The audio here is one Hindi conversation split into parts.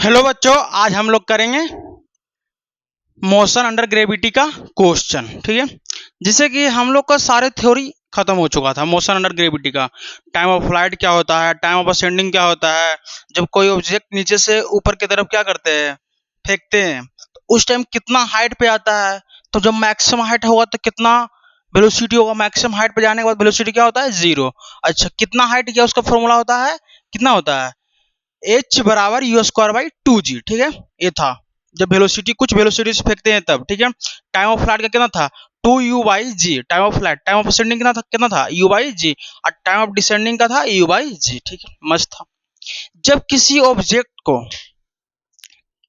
हेलो बच्चों, आज हम लोग करेंगे मोशन अंडर ग्रेविटी का क्वेश्चन। ठीक है, जिससे कि हम लोग का सारे थ्योरी खत्म हो चुका था मोशन अंडर ग्रेविटी का। टाइम ऑफ फ्लाइट क्या होता है, टाइम ऑफ असेंडिंग क्या होता है, जब कोई ऑब्जेक्ट नीचे से ऊपर की तरफ क्या करते हैं, फेंकते हैं, तो उस टाइम कितना हाइट पे आता है, तो जब मैक्सिमम हाइट होगा तो कितना वेलोसिटी होगा, मैक्सिमम हाइट पे जाने के बाद वेलोसिटी क्या होता है, 0। अच्छा, कितना हाइट गया उसका फॉर्मूला होता है, कितना होता है, h बराबर यू स्क्वायर बाई 2g। ठीक है, ये था जब वेलोसिटी कुछ वेलोसिटी से फेंकते हैं तब। ठीक है, टाइम ऑफ फ्लाइट का कितना था, 2u by G. Time of flight, time of ascending कितना था u बाई जी, और टाइम ऑफ डिसेंडिंग का था u बाई जी। ठीक है, मस्त था। जब किसी ऑब्जेक्ट को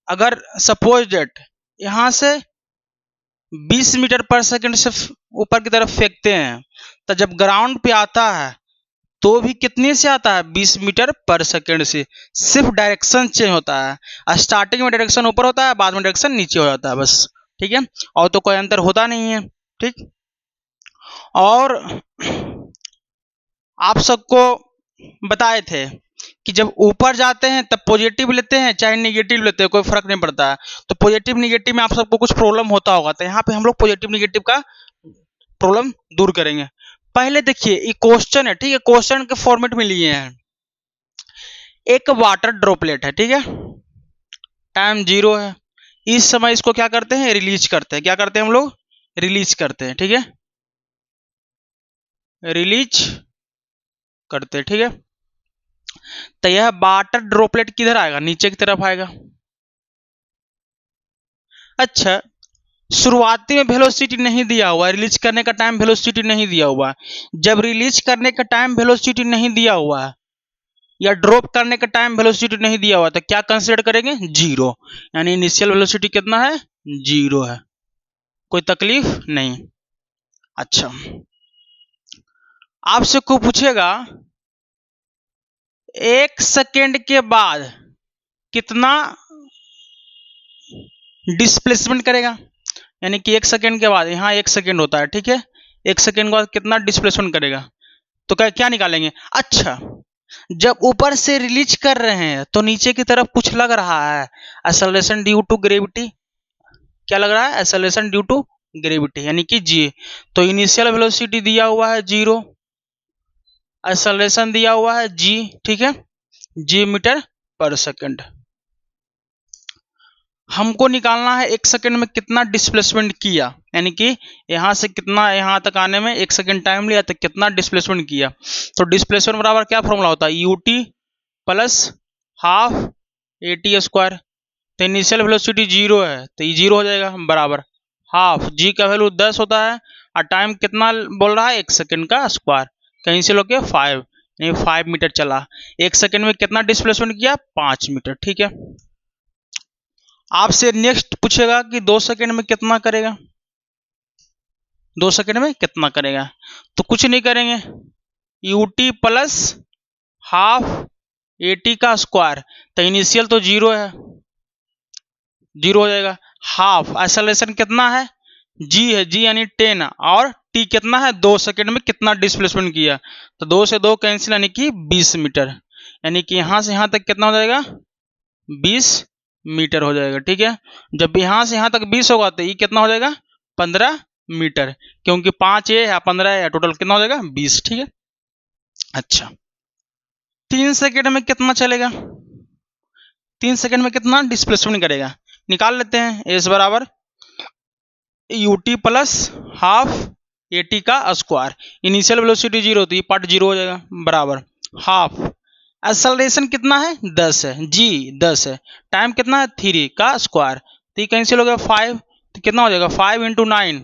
अगर सपोज डेट यहां से 20 मीटर पर सेकंड से ऊपर की तरफ फेंकते हैं, तो जब ग्राउंड पे आता है तो भी कितने से आता है, 20 मीटर पर सेकंड से। सिर्फ डायरेक्शन चेंज होता है, स्टार्टिंग में डायरेक्शन ऊपर होता है, बाद में डायरेक्शन नीचे हो जाता है, बस। ठीक है, और तो कोई अंतर होता नहीं है। ठीक, और आप सबको बताए थे कि जब ऊपर जाते हैं तब पॉजिटिव लेते हैं चाहे निगेटिव लेते हैं, कोई फर्क नहीं पड़ता है। तो पॉजिटिव निगेटिव में आप सबको कुछ प्रॉब्लम होता होगा, तो यहाँ पे हम लोग पॉजिटिव निगेटिव का प्रॉब्लम दूर करेंगे। पहले देखिए, ये क्वेश्चन है। ठीक है, क्वेश्चन के फॉर्मेट में लिए हैं। एक वाटर ड्रॉपलेट है, ठीक है, टाइम 0 है। इस समय इसको क्या करते हैं, रिलीज करते हैं। क्या करते हैं हम लोग, रिलीज करते हैं। ठीक है, रिलीज करते हैं। ठीक है, तो यह वाटर ड्रॉपलेट किधर आएगा, नीचे की तरफ आएगा। अच्छा, शुरुआती में वेलोसिटी नहीं दिया हुआ, रिलीज करने का टाइम वेलोसिटी नहीं दिया हुआ। जब रिलीज करने का टाइम वेलोसिटी नहीं दिया हुआ है या ड्रॉप करने का टाइम वेलोसिटी नहीं दिया हुआ, तो क्या कंसीडर करेंगे, 0। यानी इनिशियल वेलोसिटी कितना है, 0 है, कोई तकलीफ नहीं। अच्छा, आपसे को पूछेगा 1 सेकेंड के बाद कितना डिस्प्लेसमेंट करेगा, यानी कि 1 सेकेंड के बाद, यहाँ 1 सेकेंड होता है। ठीक है, 1 सेकेंड के बाद कितना डिस्प्लेसमेंट करेगा, तो क्या निकालेंगे। अच्छा, जब ऊपर से रिलीज कर रहे हैं तो नीचे की तरफ कुछ लग रहा है, एक्सेलरेशन ड्यू टू ग्रेविटी। क्या लग रहा है, एक्सेलरेशन ड्यू टू ग्रेविटी, यानी कि जी। तो इनिशियल वेलोसिटी दिया हुआ है 0, एक्सेलरेशन दिया हुआ है जी। ठीक है, जी मीटर पर सेकंड। हमको निकालना है 1 सेकंड में कितना डिस्प्लेसमेंट किया, यानी कि यहां से कितना, यहां तक आने में 1 सेकंड टाइम लिया, तो कितना डिस्प्लेसमेंट किया। तो डिस्प्लेसमेंट बराबर क्या फॉर्मूला होता है, UT plus half eighty square. तो इनिशियल वेलोसिटी 0 है तो ये 0 हो जाएगा, बराबर हाफ जी का वैल्यू 10 होता है, और टाइम कितना बोल रहा है, 1 सेकंड का स्क्वायर, कहीं से लोग 5, यानी 5 मीटर चला। 1 सेकंड में कितना डिस्प्लेसमेंट किया, 5 मीटर। ठीक है, आपसे नेक्स्ट पूछेगा कि 2 सेकंड में कितना करेगा, 2 सेकंड में कितना करेगा, तो कुछ नहीं करेंगे, यूटी प्लस हाफ एटी का स्क्वायर। तो इनिशियल तो 0 है, 0 हो जाएगा। हाफ एक्सेलरेशन कितना है, जी है, जी यानी 10, और टी कितना है, 2 सेकंड में कितना डिस्प्लेसमेंट किया, तो 2 से 2 कैंसिल, यानी कि 20 मीटर। यानी कि यहां से यहां तक कितना हो जाएगा, 20 मीटर हो जाएगा। ठीक है, जब यहां से यहां तक 20 होगा तो ये कितना हो जाएगा, 15 मीटर, क्योंकि 5 ये है 15 है, टोटल कितना हो जाएगा, 20। ठीक है, अच्छा 3 सेकंड में कितना चलेगा, 3 सेकंड में कितना डिस्प्लेसमेंट करेगा, निकाल लेते हैं। एस बराबर यूटी प्लस हाफ एटी का स्क्वायर। इनिशियल वेलोसिटी 0 होती है, पार्ट 0 हो जाएगा, बराबर हाफ एक्सेलरेशन कितना है, 10 है, जी 10 है, टाइम कितना है, 3 का स्क्वायर, तो ये कैंसिल हो गया 5, तो कितना हो जाएगा, 5 इंटू 9,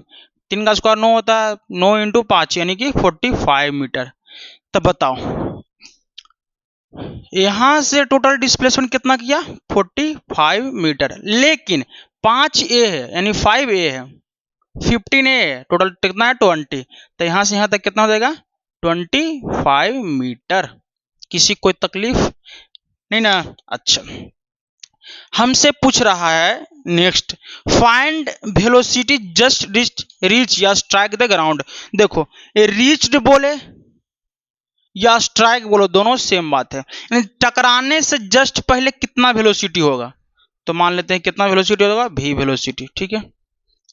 3 का स्क्वायर 9 होता है, 9 इंटू 5 यानी कि 45 मीटर। तो बताओ यहां से टोटल डिस्प्लेसमेंट कितना किया, 45 मीटर, लेकिन 5a है यानी 5a है, 15a है, टोटल कितना है 20, तो यहां से यहां तक कितना हो जाएगा, 25 मीटर। किसी कोई तकलीफ नहीं ना। अच्छा, हमसे पूछ रहा है next, find velocity just reach या स्ट्राइक द ग्राउंड। देखो ये रीच्ड बोले या स्ट्राइक बोलो, दोनों सेम बात है, यानी टकराने से जस्ट पहले कितना वेलोसिटी होगा, तो मान लेते हैं कितना वेलोसिटी होगा, v वेलोसिटी। ठीक है,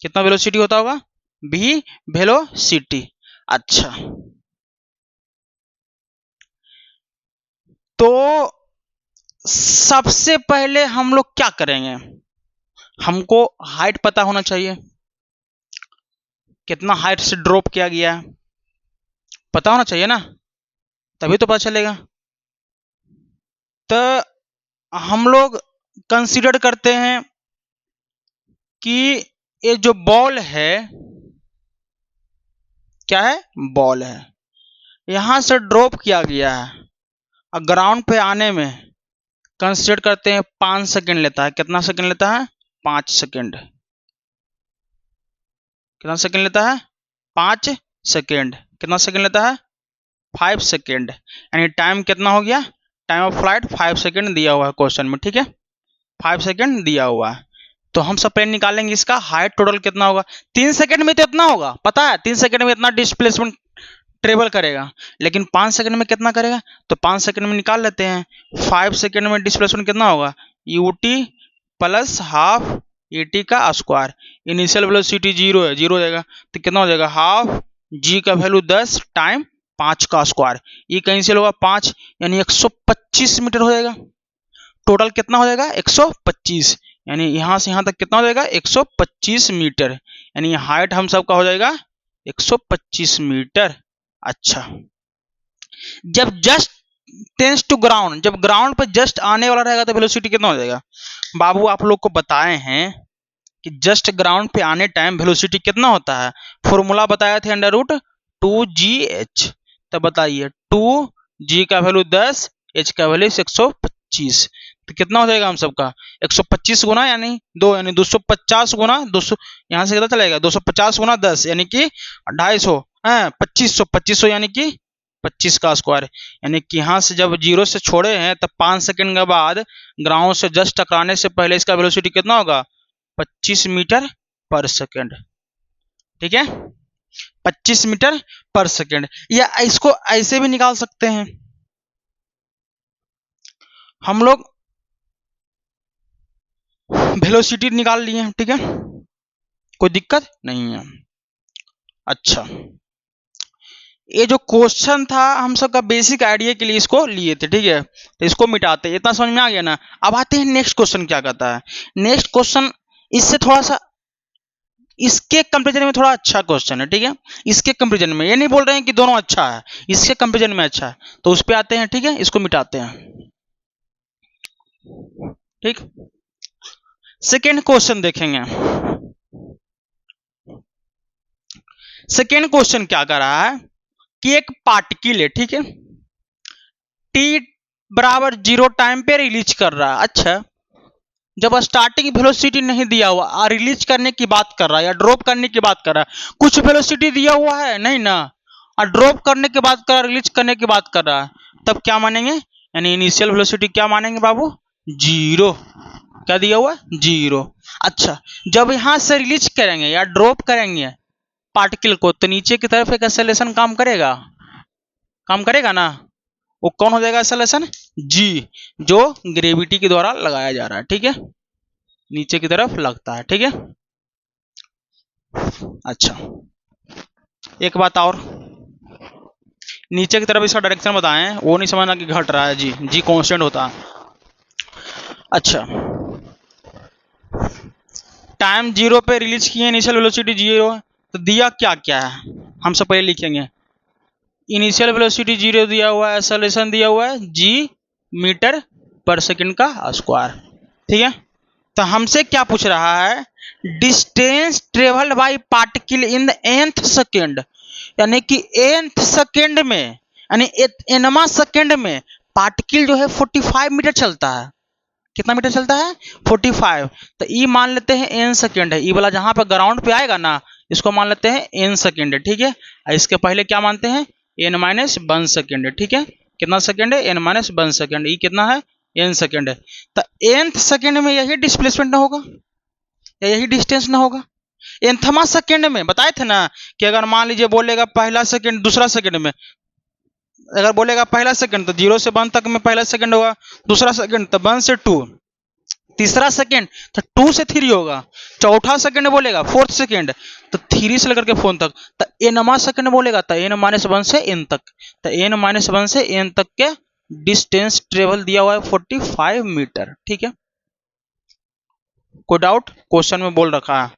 कितना वेलोसिटी होता होगा, v वेलोसिटी। अच्छा, तो सबसे पहले हम लोग क्या करेंगे, हमको हाइट पता होना चाहिए, कितना हाइट से ड्रॉप किया गया है पता होना चाहिए ना, तभी तो पता चलेगा। तो हम लोग कंसीडर करते हैं कि ये जो बॉल है, क्या है, बॉल है, यहां से ड्रॉप किया गया है और ग्राउंड पे आने में कंसीडर करते हैं 5 सेकंड लेता है। कितना सेकंड लेता है, 5 सेकंड। कितना सेकंड लेता है, 5 सेकंड। कितना सेकंड लेता है, 5 सेकंड। यानी टाइम कितना हो गया, टाइम ऑफ फ्लाइट 5 सेकंड दिया हुआ है क्वेश्चन में। ठीक है, 5 सेकंड दिया हुआ है। तो हम सब पहले निकालेंगे इसका हाइट टोटल कितना होगा। 3 सेकंड में तो इतना होगा, पता है 3 सेकंड में इतना डिस्प्लेसमेंट ट्रेवल करेगा, लेकिन 5 सेकंड में कितना करेगा, तो 5 सेकंड में निकाल लेते हैं। 5 सेकंड में डिस्प्लेसमेंट कितना होगा, ut प्लस हाफ at का स्क्वायर। इनिशियल वेलोसिटी 0 है, 0 हो जाएगा, तो कितना हो जाएगा, हाफ g का वैल्यू 10 टाइम 5 का स्क्वायर। ये कैंसिल होगा 5, यानी 125 मीटर हो जाएगा। टोटल कितना हो जाएगा, 125, यानी यहां से यहां तक कितना हो जाएगा, 125 मीटर। यानी हाइट हम सबका हो जाएगा 125 मीटर। अच्छा, जब जस्ट टेंस टू ग्राउंड, जब ग्राउंड पर जस्ट आने वाला रहेगा तो वेलोसिटी कितना हो जाएगा। बाबू आप लोग को बताए हैं कि जस्ट ग्राउंड पे आने टाइम वेलोसिटी कितना होता है, फॉर्मूला बताए थे √2gh। तब बताइए 2g का वैल्यू 10, h का वैल्यू 125, तो कितना हो जाएगा हम सबका 125 गुना यानी 2, यानी 250 गुना 200, यहाँ से कितना चलेगा 250 गुना 10 यानी कि 250, 2500 यानी कि 25 का स्क्वायर। यानी कि यहाँ से जब 0 से छोड़े हैं तब 5 सेकंड के बाद ग्राउंड से जस्ट टकराने से पहले इसका वेलोसिटी कितना होगा, 25 मीटर पर सेकंड। ठीक है, 25 मीटर पर सेकंड। या इसको ऐसे भी निकाल सकते हैं हम लोग, वेलोसिटी निकाल लिए। ठीक है, कोई दिक्कत नहीं है। अच्छा, ये जो क्वेश्चन था हम सब का बेसिक आइडिया के लिए इसको लिए थे। ठीक है, तो इसको मिटाते हैं, इतना समझ में आ गया ना। अब आते हैं नेक्स्ट क्वेश्चन क्या कहता है। नेक्स्ट क्वेश्चन इससे थोड़ा सा, इसके कंपेरिजन में थोड़ा अच्छा क्वेश्चन है। ठीक है, इसके कंपेरिजन में, ये नहीं बोल रहे हैं कि दोनों अच्छा है, इसके कंपेरिजन में अच्छा है, तो उस पर आते हैं। ठीक है, इसको मिटाते हैं। ठीक, सेकेंड क्वेश्चन देखेंगे। सेकेंड क्वेश्चन क्या कर रहा है कि एक पार्टिकल है, ठीक है, t बराबर 0 टाइम पे रिलीज कर रहा है। अच्छा, जब स्टार्टिंग वेलोसिटी नहीं दिया हुआ और रिलीज करने की बात कर रहा है या ड्रॉप करने की बात कर रहा है, कुछ वेलोसिटी दिया हुआ है नहीं ना, और ड्रॉप करने की बात कर रहा है, रिलीज करने की बात कर रहा है, तब क्या मानेंगे, यानी इनिशियल वेलोसिटी क्या मानेंगे बाबू, 0। क्या दिया हुआ, 0। अच्छा, जब यहां से रिलीज करेंगे या ड्रॉप करेंगे पार्टिकल को, तो नीचे की तरफ एक एक्सेलरेशन काम करेगा, काम करेगा ना। वो कौन हो जाएगा एक्सेलरेशन, g, जो ग्रेविटी के द्वारा लगाया जा रहा है। ठीक है, नीचे की तरफ लगता है। ठीक है, अच्छा एक बात और, नीचे की तरफ इसका डायरेक्शन बताएं, वो नहीं समझना कि घट रहा है, जी कांस्टेंट होता है। अच्छा, टाइम 0 पे रिलीज किए, इनिशियल वेलोसिटी 0, तो दिया क्या क्या है हम सब पहले लिखेंगे। इनिशियल वेलोसिटी 0 दिया हुआ है, एक्सेलरेशन दिया हुआ है g मीटर पर सेकंड का स्क्वायर। ठीक है, तो हमसे क्या पूछ रहा है, distance travelled by particle in the nth second, यानी कि nth सेकंड में, यानी nवां सेकंड में पार्टिकल जो है 45 मीटर चलता है। कितना मीटर चलता है, 45। तो ई मान लेते हैं n सेकंड है, ई वाला जहां पर ग्राउंड पे आएगा ना, इसको मान लेते हैं n सेकंड है। ठीक है, इसके पहले क्या मानते हैं, n-1 सेकंड है। ठीक है, कितना सेकंड है, n-1 सेकंड, ई कितना है, n सेकंड है। तो nth सेकंड में यही डिस्प्लेसमेंट ना होगा या यही डिस्टेंस ना होगा। nthवां सेकंड में बताए थे ना कि अगर मान लीजिए बोलेगा पहला सेकंड दूसरा सेकंड में, अगर बोलेगा पहला सेकंड तो 0 से 1 तक में पहला सेकंड होगा, दूसरा सेकंड तो 1 से 2, तीसरा सेकेंड तो 2 से 3 होगा, चौथा सेकेंड बोलेगा, फोर्थ सेकेंड तो 3 से लेकर के 4 तक, तो n सेकेंड बोलेगा तो n-1 से n तक, तो n-1 से n तक के डिस्टेंस ट्रेवल दिया हुआ है 45 मीटर। ठीक है, कोई डाउट? क्वेश्चन में बोल रखा है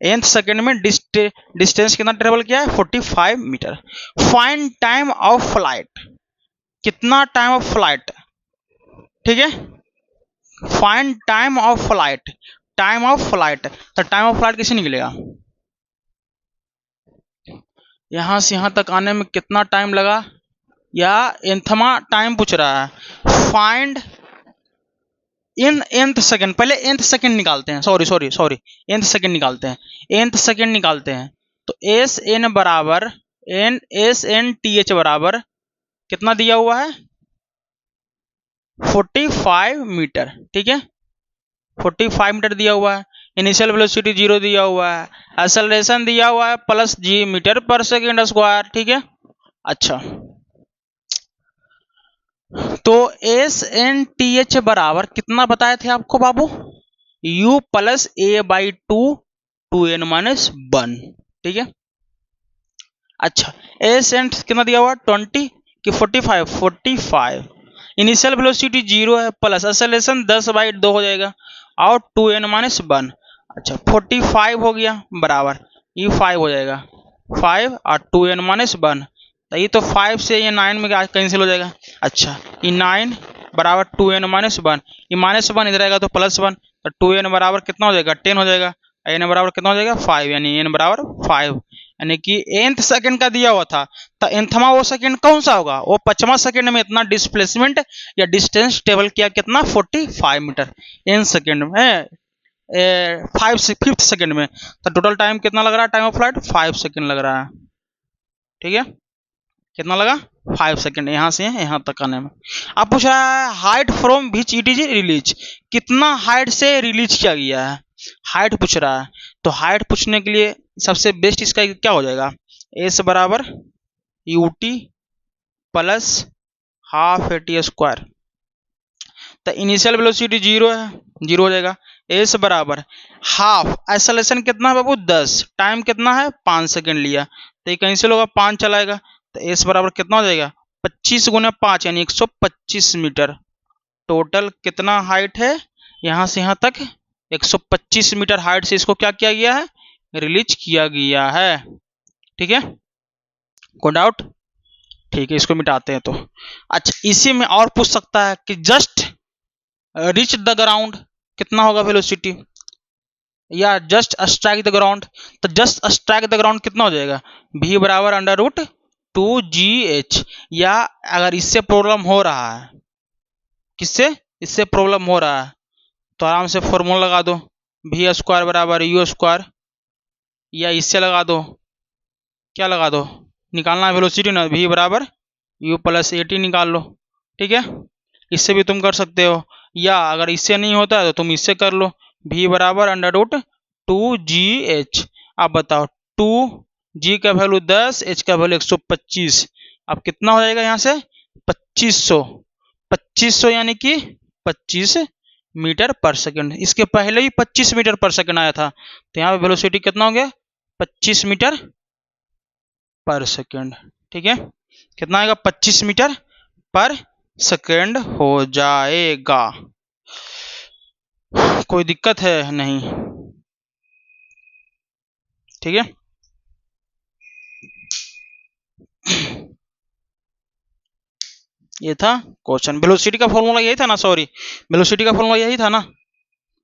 nth सेकेंड में डिस्टेंस कितना ट्रेवल किया है 45 metre. Find time of flight, कितना टाइम ऑफ फ्लाइट, ठीक है, find time of flight, time of flight, तो टाइम ऑफ फ्लाइट कैसे निकलेगा, यहां से यहां तक आने में कितना टाइम लगा, या nthमा टाइम पूछ रहा है, फाइंड इन nth सेकेंड, पहले nth सेकेंड निकालते हैं, सॉरी nth सेकेंड निकालते हैं, nth सेकेंड निकालते हैं, तो एस एन बराबर SNTH बराबर कितना दिया हुआ है 45 मीटर। ठीक है, 45 मीटर दिया हुआ है, इनिशियल वेलोसिटी 0 दिया हुआ है, एक्सेलरेशन दिया हुआ है प्लस g मीटर पर सेकेंड स्क्वायर। ठीक है, अच्छा तो SNTH बराबर कितना बताए थे आपको बाबू, u प्लस a/2 2n-1। ठीक है, अच्छा SN कितना दिया हुआ 20 कि 45, इनिशियल वेलोसिटी 0 है प्लस एक्सेलरेशन 10/2 हो जाएगा और 2n-1। अच्छा 45 हो गया बराबर ये 5 हो जाएगा, 5 और 2n-1, तो ये तो 5 से ये 9 में कैंसिल हो जाएगा। अच्छा ये 9 बराबर 2n-1, ये -1 इधर आएगा तो +1, तो 2n बराबर कितना हो जाएगा 10 हो जाएगा, n बराबर कितना हो जाएगा 5, यानी n बराबर 5, यानी कि nth सेकंड का दिया हुआ था, तो nthमा वो सेकंड कौन सा होगा, वो 5वां सेकंड में इतना डिस्प्लेसमेंट या डिस्टेंस ट्रेवल किया कितना 45 मीटर n सेकंड में, 5th सेकंड में, तो टोटल टाइम कितना लग रहा है, टाइम ऑफ फ्लाइट 5 सेकंड लग रहा है। ठीक है, कितना लगा 5 सेकंड यहां से यहां तक आने में। अब पूछ रहा है height from which it is release, कितना हाइट से रिलीज किया गया है, हाइट पूछ रहा है, तो हाइट पूछने के लिए सबसे बेस्ट इसका क्या हो जाएगा, एस बराबर ut plus half AT square, तो इनिशियल वेलोसिटी 0 है, 0 हो जाएगा, एस बराबर हाफ, एक्सेलरेशन कितना है बाबू 10, टाइम कितना है 5 सेकंड लिया, तो ये कैंसिल होगा 5 चलाएगा, तो एस बराबर कितना हो जाएगा 25 गुना 5 यानी 125 मीटर। टोटल कितना हाइट है यहां से यहां तक 125 मीटर हाइट से इसको क्या किया गया है, रिलीज किया गया है। ठीक है, कोई डाउट? ठीक है, इसको मिटाते हैं तो। अच्छा इसी में और पूछ सकता है कि जस्ट रीच द ग्राउंड कितना होगा वेलोसिटी, या जस्ट स्ट्राइक द ग्राउंड, तो जस्ट स्ट्राइक द ग्राउंड कितना हो जाएगा v बराबर √2gh, या अगर इससे प्रॉब्लम हो रहा है, किससे इससे प्रॉब्लम हो रहा है, तो आराम से फॉर्मूला लगा दो, v स्क्वायर बराबर u स्क्वायर, या इससे लगा दो, क्या लगा दो, निकालना है वेलोसिटी ना, v बराबर u प्लस AT निकाल लो। ठीक है, इससे भी तुम कर सकते हो, या अगर इससे नहीं होता है तो तुम इससे कर लो, v बराबर √2gh। अब बताओ 2g का वैल्यू 10, h का वैल्यू 125, अब कितना हो जाएगा यहाँ से 2500 यानी कि 25 मीटर पर सेकंड, इसके पहले ही 25 मीटर पर सेकंड आया था, तो यहाँ पे वेलोसिटी कितना हो गया 25 मीटर पर सेकंड। ठीक है, कितना आएगा 25 मीटर पर सेकंड हो जाएगा। कोई दिक्कत है नहीं? ठीक है, ये था क्वेश्चन। वेलोसिटी का फॉर्मूला यही था ना, सॉरी वेलोसिटी का फॉर्मूला यही था ना,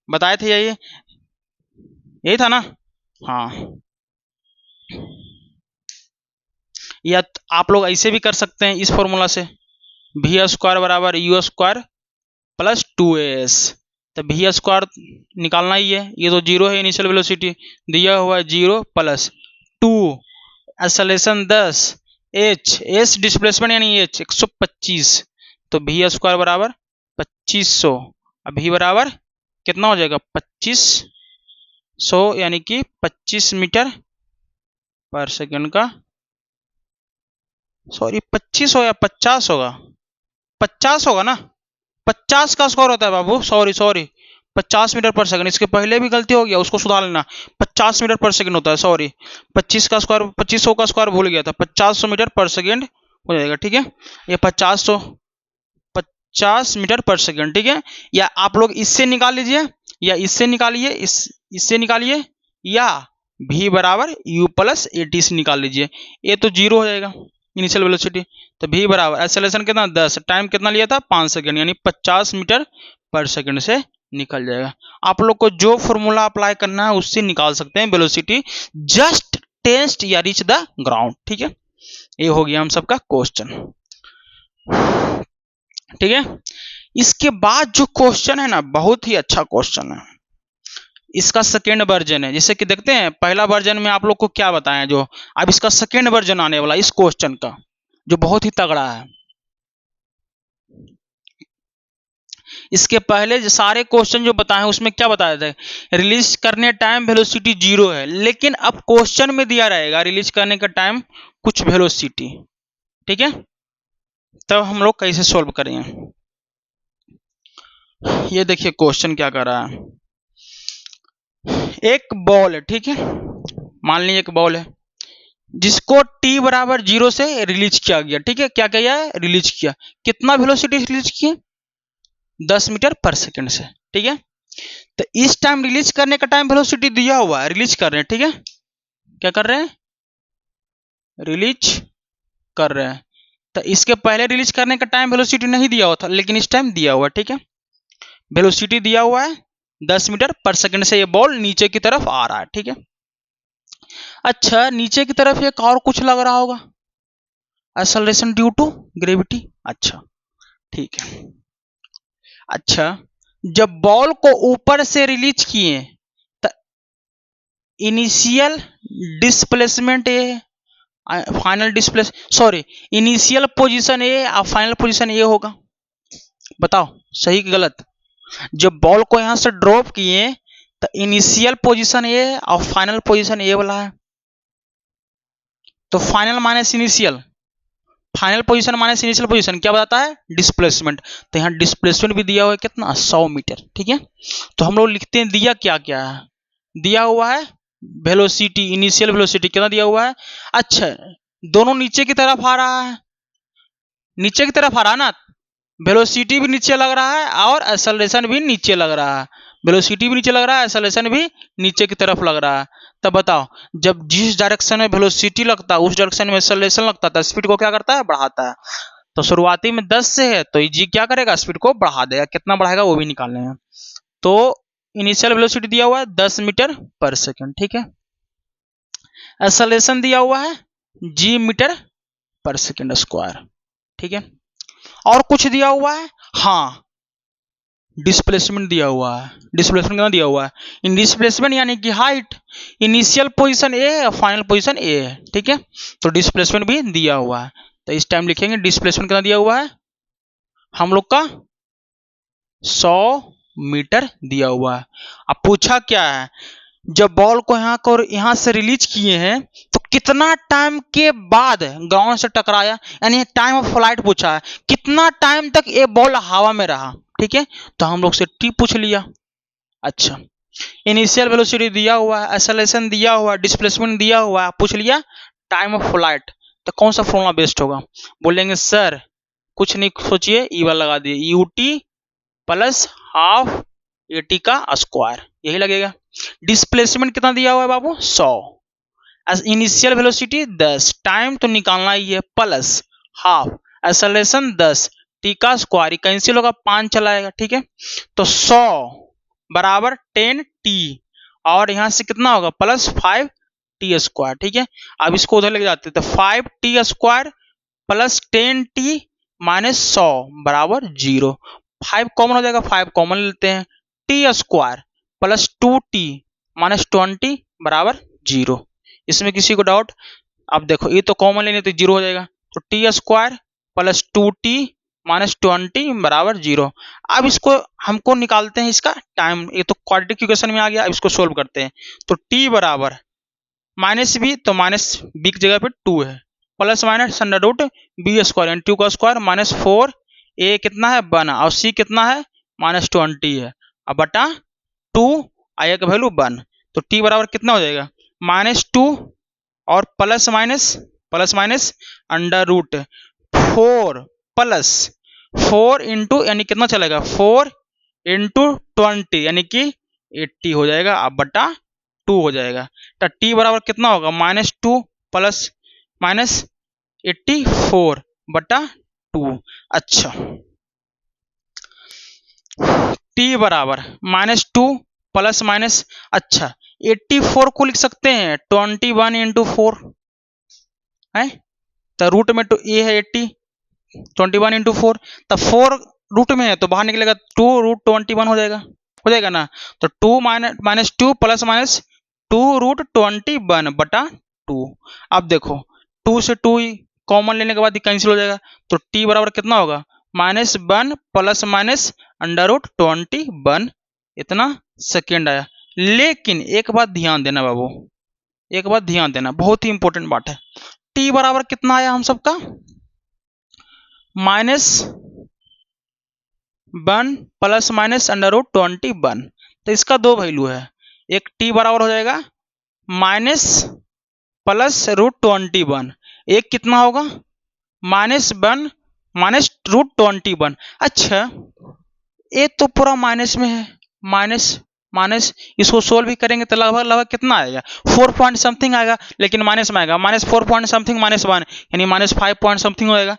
बताए थे यही था ना, हाँ। या आप लोग ऐसे भी कर सकते हैं इस फॉर्मूला से, v स्क्वायर बराबर u स्क्वायर प्लस 2as, तो v स्क्वायर निकालना ही है, ये तो 0 है, इनिशियल वेलोसिटी दिया हुआ है 0 प्लस 2, एक्सेलरेशन 10, h डिस्प्लेसमेंट यानी h 125, तो v स्क्वायर बराबर 2500, अब v बराबर कितना हो जाएगा 2500, यानी कि 25 मीटर पर सेकंड का, सॉरी 25 हो या 50 होगा, 50 होगा ना, 50 का स्कोर होता है बाबू, सॉरी 50 मीटर पर सेकंड, इसके पहले भी गलती हो गया, उसको सुधार लेना। 50 मीटर पर सेकंड होता है, सॉरी 25 का स्क्वायर 2500 का स्क्वायर भूल गया था, 50 मीटर पर सेकंड हो जाएगा। ठीक है, ये 50 मीटर पर सेकंड। ठीक है, या आप लोग इससे निकाल लीजिए, या इससे निकालिए, इससे निकालिए, या v बराबर u प्लस ए टी से निकाल लीजिए। ये तो 0 हो जाएगा इनिशियल वेलोसिटी, तो v बराबर एक्सेलरेशन कितना 10, टाइम कितना लिया था 5 सेकंड, यानी 50 मीटर पर सेकंड से निकल जाएगा। आप लोग को जो फॉर्मूला अप्लाई करना है उससे निकाल सकते हैं वेलोसिटी, जस्ट टेस्ट या रीच द ग्राउंड। ठीक है, ये हो गया हम सबका क्वेश्चन। ठीक है, इसके बाद जो क्वेश्चन है ना, बहुत ही अच्छा क्वेश्चन है, इसका सेकेंड वर्जन है। जैसे कि देखते हैं पहला वर्जन में आप लोग को क्या बताया, जो अब इसका सेकेंड वर्जन आने वाला इस क्वेश्चन का, जो बहुत ही तगड़ा है। इसके पहले जो सारे क्वेश्चन जो बताए उसमें क्या बताया था, रिलीज करने टाइम वेलोसिटी 0 है, लेकिन अब क्वेश्चन में दिया रहेगा रिलीज करने का टाइम कुछ वेलोसिटी। ठीक है, तब हम लोग कैसे सोल्व करेंगे, ये देखिए क्वेश्चन क्या कर रहा है। एक बॉल है, ठीक है, मान लीजिए एक बॉल है जिसको t बराबर 0 से रिलीज किया गया। ठीक है, क्या किया है, रिलीज किया, कितना वेलोसिटी रिलीज किया 10 मीटर पर सेकंड से। ठीक है, तो इस टाइम रिलीज करने का टाइम वेलोसिटी दिया हुआ है, रिलीज कर रहे हैं। ठीक है, क्या कर रहे हैं, रिलीज कर रहे हैं। तो इसके पहले रिलीज करने का टाइम वेलोसिटी नहीं दिया हुआ था, लेकिन इस टाइम दिया हुआ है। ठीक है, वेलोसिटी दिया हुआ है 10 मीटर पर सेकंड से, ये बॉल नीचे की तरफ आ रहा है। ठीक है, अच्छा नीचे की तरफ एक और कुछ लग रहा होगा, एक्सेलरेशन ड्यू टू ग्रेविटी। अच्छा ठीक है, अच्छा जब बॉल को ऊपर से रिलीज किए तो initial displacement A, final displace sorry initial position A और फाइनल पोजीशन ए होगा। बताओ सही कि गलत। जब बॉल को यहां से ड्रॉप किए तो इनिशियल पोजीशन ए और फाइनल पोजीशन ए वाला है, तो final minus initial, final position minus initial position क्या बताता है, डिस्प्लेसमेंट। तो यहाँ डिस्प्लेसमेंट भी दिया हुआ है कितना 100 मीटर। ठीक है, तो हम लोग लिखते हैं दिया क्या क्या है, दिया हुआ है वेलोसिटी, इनिशियल वेलोसिटी कितना दिया हुआ है। अच्छा दोनों नीचे की तरफ आ रहा है, नीचे की तरफ आ रहा है ना, वेलोसिटी भी नीचे लग रहा है और एक्सेलरेशन भी नीचे लग रहा है, वेलोसिटी भी नीचे लग रहा है, एक्सेलरेशन भी नीचे की तरफ लग रहा है। तब बताओ जब जिस डायरेक्शन में वेलोसिटी लगता है उस डायरेक्शन में एक्सेलरेशन लगता है, तो स्पीड को क्या करता है, बढ़ाता है। तो शुरुआती में 10 से है तो जी क्या करेगा, स्पीड को बढ़ा देगा, कितना बढ़ाएगा वो भी निकालने हैं। तो इनिशियल वेलोसिटी दिया हुआ है 10 मीटर पर सेकंड। ठीक है, एक्सेलरेशन दिया हुआ है जी मीटर पर सेकंड स्क्वायर। ठीक है, और कुछ दिया हुआ है, हाँ डिस्प्लेसमेंट दिया हुआ है। डिस्प्लेसमेंट कितना दिया हुआ है, इन डिस्प्लेसमेंट यानी कि हाइट, इनिशियल पोजीशन ए और फाइनल पोजीशन ए है। ठीक है, तो डिस्प्लेसमेंट भी दिया हुआ है, तो इस टाइम लिखेंगे डिस्प्लेसमेंट कितना दिया हुआ है हम लोग का 100 मीटर दिया हुआ है। अब पूछा क्या है, जब बॉल को यहां से रिलीज किए हैं तो कितना टाइम के बाद ग्राउंड से टकराया, यानी टाइम ऑफ फ्लाइट पूछा है, कितना टाइम तक ये बॉल हवा में रहा। ठीक है, तो हम लोग से टी पूछ लिया। अच्छा इनिशियल वेलोसिटी दिया हुआ है, एक्सेलरेशन दिया हुआ है, डिस्प्लेसमेंट दिया हुआ है, पूछ लिया टाइम ऑफ फ्लाइट, तो कौन सा फॉर्मूला बेस्ट होगा। बोलेंगे सर कुछ नहीं सोचिए, ई वाला लगा दिए, U T plus half A T का स्क्वायर, यही लगेगा। डिस्प्लेसमेंट कितना दिया हुआ है बाबू 100, इनिशियल वेलोसिटी 10, टाइम तो निकालना ही है, प्लस हाफ एक्सेलरेशन 10, टी का स्क्वायर कैंसिल होगा 5 चलाएगा। ठीक है, तो 100 बराबर 10 टी, और यहां से कितना होगा प्लस 5 टी स्क्वायर। ठीक है, अब इसको उधर लेके जाते हैं, तो 5 T square plus 10 T minus 100 बराबर 0, 5 कॉमन हो जाएगा, 5 कॉमन लेते हैं, T square plus 2 T minus 20 बराबर 0। इसमें किसी को डाउट, अब देखो ये तो कॉमन लेने तो 0 हो जाएगा, तो T square plus 2t minus 20 बराबर 0। अब इसको हमको निकालते हैं इसका टाइम, ये तो क्वाड्रेटिक इक्वेशन में आ गया, अब इसको सोल्व करते हैं। तो t बराबर माइनस बी, तो माइनस बी की जगह पे 2 है, plus minus under root B square यानी 2 का स्क्वायर माइनस 4 ए कितना है 1 और सी कितना है माइनस 20 है, अब बटा 2 आया का वैल्यू 1, तो t बराबर कितना हो जाएगा -2 और plus minus under root 4 plus 4 into यानी कितना चलेगा 4 इंटू 20 यानी कि 80 हो जाएगा, अब बटा 2 हो जाएगा। तो t बराबर कितना होगा -2 प्लस माइनस 84 बटा 2। अच्छा, t बराबर -2 प्लस माइनस, अच्छा 84 को लिख सकते हैं 21 इंटू 4 है, तो रूट में तो a है 80, 21 इंटू 4, तो 4 रूट में है तो बाहर निकलेगा 2 रूट 21 हो जाएगा ना। तो 2 माइनस 2 प्लस माइनस 2 रूट 21 बटा 2। अब देखो 2 से 2 ही कॉमन लेने के बाद ही कैंसिल हो जाएगा, तो t बराबर कितना होगा -1 प्लस माइनस अंडर रूट 21 इतना सेकेंड आया। लेकिन एक बात ध्यान देना बाबू, एक बात ध्यान देना, बहुत ही इंपॉर्टेंट बात है। t बराबर कितना आया हम सबका -1 प्लस माइनस अंडर रूट 21, तो इसका दो वैल्यू है, एक t बराबर हो जाएगा माइनस प्लस रूट 21, एक कितना होगा -1 माइनस रूट 21। अच्छा ये तो पूरा माइनस में है, माइनस माइनस इसको सोल्व भी करेंगे तो लगभग लगभग कितना आएगा 4 पॉइंट समथिंग आएगा, लेकिन माइनस में आएगा -4 पॉइंट समथिंग -1 यानी -5 पॉइंट समथिंग होएगा।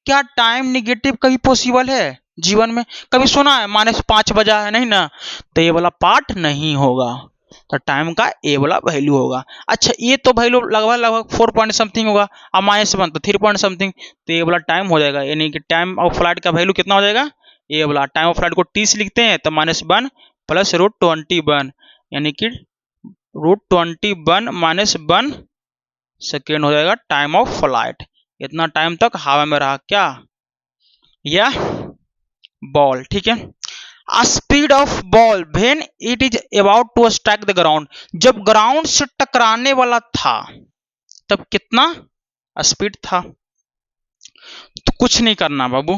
क्या टाइम निगेटिव कभी पॉसिबल है जीवन में? कभी सुना है -5 बजा है? नहीं ना, तो ये वाला पार्ट नहीं होगा, तो टाइम का ए वाला वैल्यू होगा। अच्छा ये तो वैल्यू लगभग 4 पॉइंट समथिंग होगा, और -1 तो 3 पॉइंट समथिंग, तो ये वाला टाइम हो जाएगा, यानी कि टाइम ऑफ फ्लाइट का वैल्यू कितना हो जाएगा, ये वाला टाइम ऑफ फ्लाइट को टी से लिखते हैं तो -1 प्लस रूट 21 यानी कि रूट 21 -1 सेकेंड हो जाएगा टाइम ऑफ फ्लाइट। इतना टाइम तक हवा में रहा क्या या बॉल, ठीक है। Speed of ball when it is about to strike the ground, जब ग्राउंड से टकराने वाला था तब कितना स्पीड था? तो कुछ नहीं करना बाबू,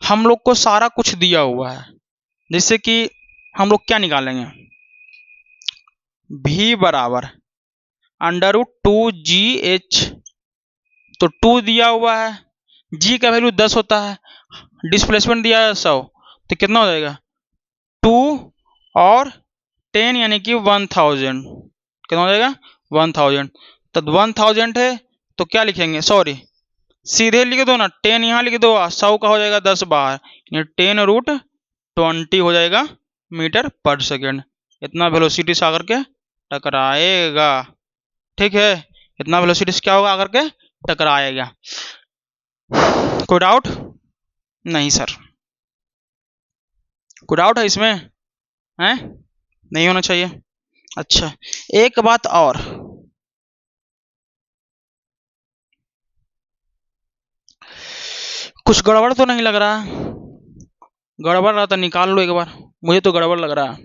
हम लोग को सारा कुछ दिया हुआ है, जैसे कि हम लोग क्या निकालेंगे, v बराबर अंडर रूट 2gh, तो 2 दिया हुआ है, g का वैल्यू 10 होता है, डिस्प्लेसमेंट दिया है 100, तो कितना हो जाएगा 2 और 10 यानी कि 1000, कितना हो जाएगा 1000, तो 1000 है तो क्या लिखेंगे, सॉरी सीधे लिख दो ना, 10 यहाँ लिख दो, 100 का हो जाएगा 10 बार, 10 रूट 20 हो जाएगा मीटर पर सेकेंड, इतना वेलोसिटी से आकर के टकराएगा, ठीक है, इतना वेलोसिटी से क्या होगा आकर के टकराएगा। कोई डाउट नहीं सर, कोई डाउट है इसमें है? नहीं होना चाहिए। अच्छा एक बात और, कुछ गड़बड़ तो नहीं लग रहा? गड़बड़ रहा तो निकाल लो एक बार, मुझे तो गड़बड़ लग रहा है।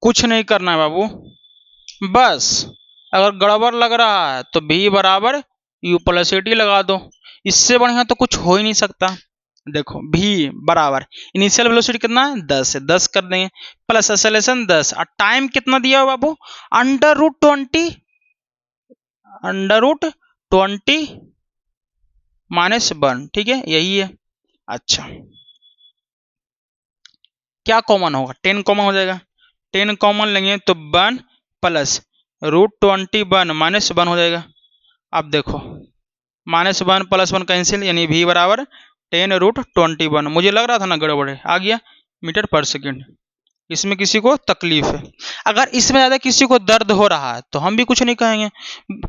कुछ नहीं करना है बाबू, बस अगर गड़बड़ लग रहा है तो v बराबर u प्लस ए टी लगा दो, इससे बढ़िया तो कुछ हो ही नहीं सकता। देखो v बराबर इनिशियल वेलोसिटी कितना है 10 है, 10 कर देंगे प्लस एक्सेलरेशन 10 और टाइम कितना दिया हुआ बाबू अंडर रूट 20 -1, ठीक है यही है। अच्छा क्या कॉमन होगा, 10 कॉमन हो जाएगा, 10 कॉमन लेंगे तो 1 प्लस रूट 21 -1 हो जाएगा। अब देखो -1 प्लस 1 कैंसिल, यानी v बराबर 10 रूट 21, मुझे लग रहा था ना गड़बड़ है, आ गया मीटर पर सेकेंड। इसमें किसी को तकलीफ है, अगर इसमें ज़्यादा किसी को दर्द हो रहा है तो हम भी कुछ नहीं कहेंगे,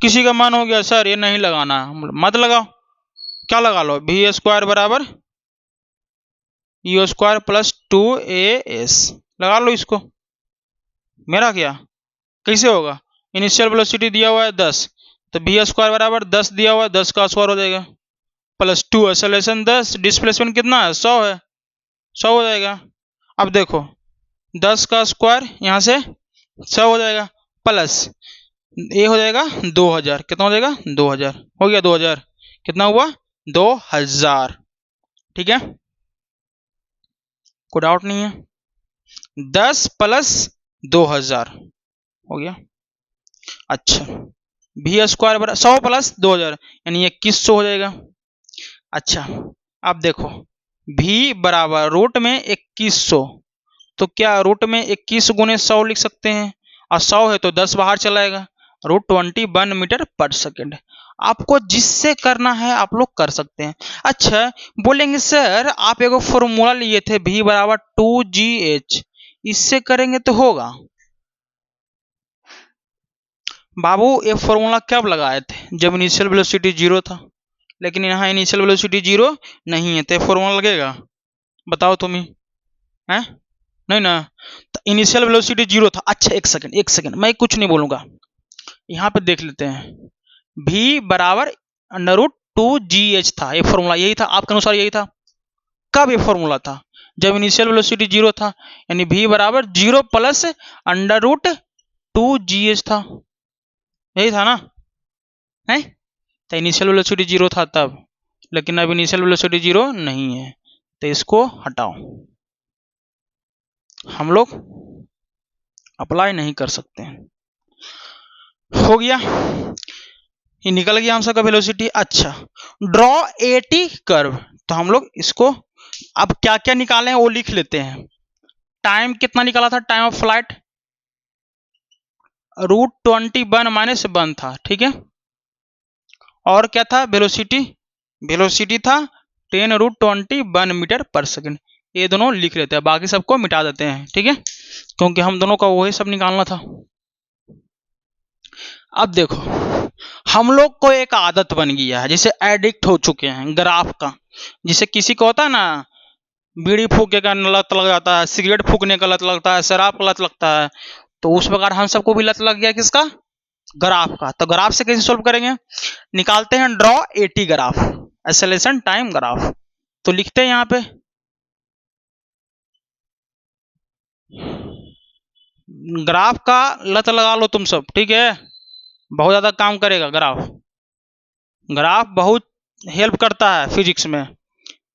किसी का मन हो गया सर ये नहीं लगाना मत लगाओ, क्या लगा लो v स्क्वायर बराबर u स्क्वायर प्लस 2as लगा लो इसको। मेरा क्या कैसे होगा, इनिशियल वेलोसिटी दिया हुआ है 10, तो v स्क्वायर बराबर 10 दिया हुआ है, 10 का स्क्वायर हो जाएगा प्लस 2 एक्सेलरेशन 10, डिस्प्लेसमेंट कितना है 100 है, 100 हो जाएगा। अब देखो 10 का स्क्वायर यहाँ से 100 हो जाएगा प्लस ये हो जाएगा 2000, कितना हो जाएगा 2000, हो गया 2000, कितना हुआ 2000, ठीक है कोई डाउट नहीं है। 10 प्लस 2000 हो गया। अच्छा, भी स्क्वायर बराबर 100 प्लस 2000 यानी 2100 हो जाएगा। अच्छा, अब देखो भी बराबर रूट में 2100, तो क्या रूट में 21 गुने 100 लिख सकते हैं, और 100 है तो 10 बाहर चलाएगा, √21 मीटर पर सेकेंड। आपको जिससे करना है आप लोग कर सकते हैं। अच्छा, बोलेंगे सर आप एक फॉर्मूला लिए थे v बराबर 2gh, इससे करेंगे तो होगा। बाबू ये फॉर्मूला कब लगाए थे, जब इनिशियल वेलोसिटी 0 था, लेकिन यहाँ इनिशियल वेलोसिटी 0 नहीं है, तो फॉर्मूला लगेगा? बताओ तुम ही, है नहीं ना? तो इनिशियल वेलोसिटी 0 था। अच्छा एक सेकंड मैं कुछ नहीं बोलूंगा, यहाँ पे देख लेते हैं। v बराबर √2gh था, ये फॉर्मूला यही था आपके अनुसार, यही था। कब ये फॉर्मूला था, जब इनिशियल वेलोसिटी 0 था, यानी v बराबर 0 प्लस √2gh था, यही था ना? है तो इनिशियल वेलोसिटी 0 था तब, लेकिन अब इनिशियल वेलोसिटी 0 नहीं है, तो इसको हटाओ, हम लोग अप्लाई नहीं कर सकते। हो गया, ये निकल गया हम सबका वेलोसिटी। अच्छा, ड्रॉ एटी कर्व, तो हम लोग इसको अब क्या क्या निकाले हैं वो लिख लेते हैं। टाइम कितना निकाला था, टाइम ऑफ फ्लाइट √21 था, ठीक है। और क्या था, वेलोसिटी, वेलोसिटी था 10√21 मीटर पर सेकेंड। ये दोनों लिख लेते हैं, बाकी सबको मिटा देते हैं, ठीक है, क्योंकि हम दोनों का वही सब निकालना था। अब देखो हम लोग को एक आदत बन गया है, जैसे एडिक्ट हो चुके हैं ग्राफ का, जिसे किसी को होता है ना बीड़ी फूकने का लत लग जाता है, सिगरेट फूकने का लत लगता है, शराब का लत लगता है, तो उस प्रकार हम सबको भी लत लग गया किसका, ग्राफ का। तो ग्राफ से कैसे सोल्व करेंगे, निकालते हैं draw eighty graph, acceleration time graph. तो लिखते हैं यहाँ पे ग्राफ का लत लगा लो तुम सब, ठीक है, बहुत ज्यादा काम करेगा ग्राफ, ग्राफ बहुत हेल्प करता है फिजिक्स में।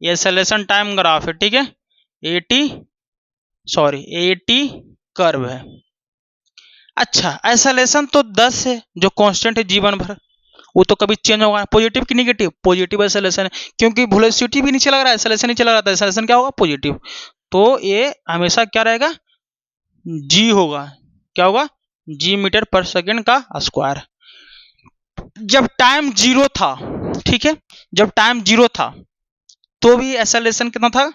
ये एक्सेलरेशन टाइम ग्राफ है, ठीक है, एटी कर्व है। अच्छा, एक्सेलरेशन तो 10 है जो कांस्टेंट है जीवन भर, वो तो कभी चेंज होगा, पॉजिटिव की निगेटिव, पॉजिटिव एक्सेलरेशन है, क्योंकि वेलोसिटी भी नीचे लग रहा है, एक्सेलरेशन नीचे लग रहा है, एक्सेलरेशन क्या होगा, पॉजिटिव, तो ये हमेशा क्या रहेगा, जी होगा, क्या होगा, जी मीटर पर सेकेंड का स्क्वायर। जब टाइम 0 था, ठीक है, जब टाइम 0 था तो भी एक्सेलरेशन कितना था,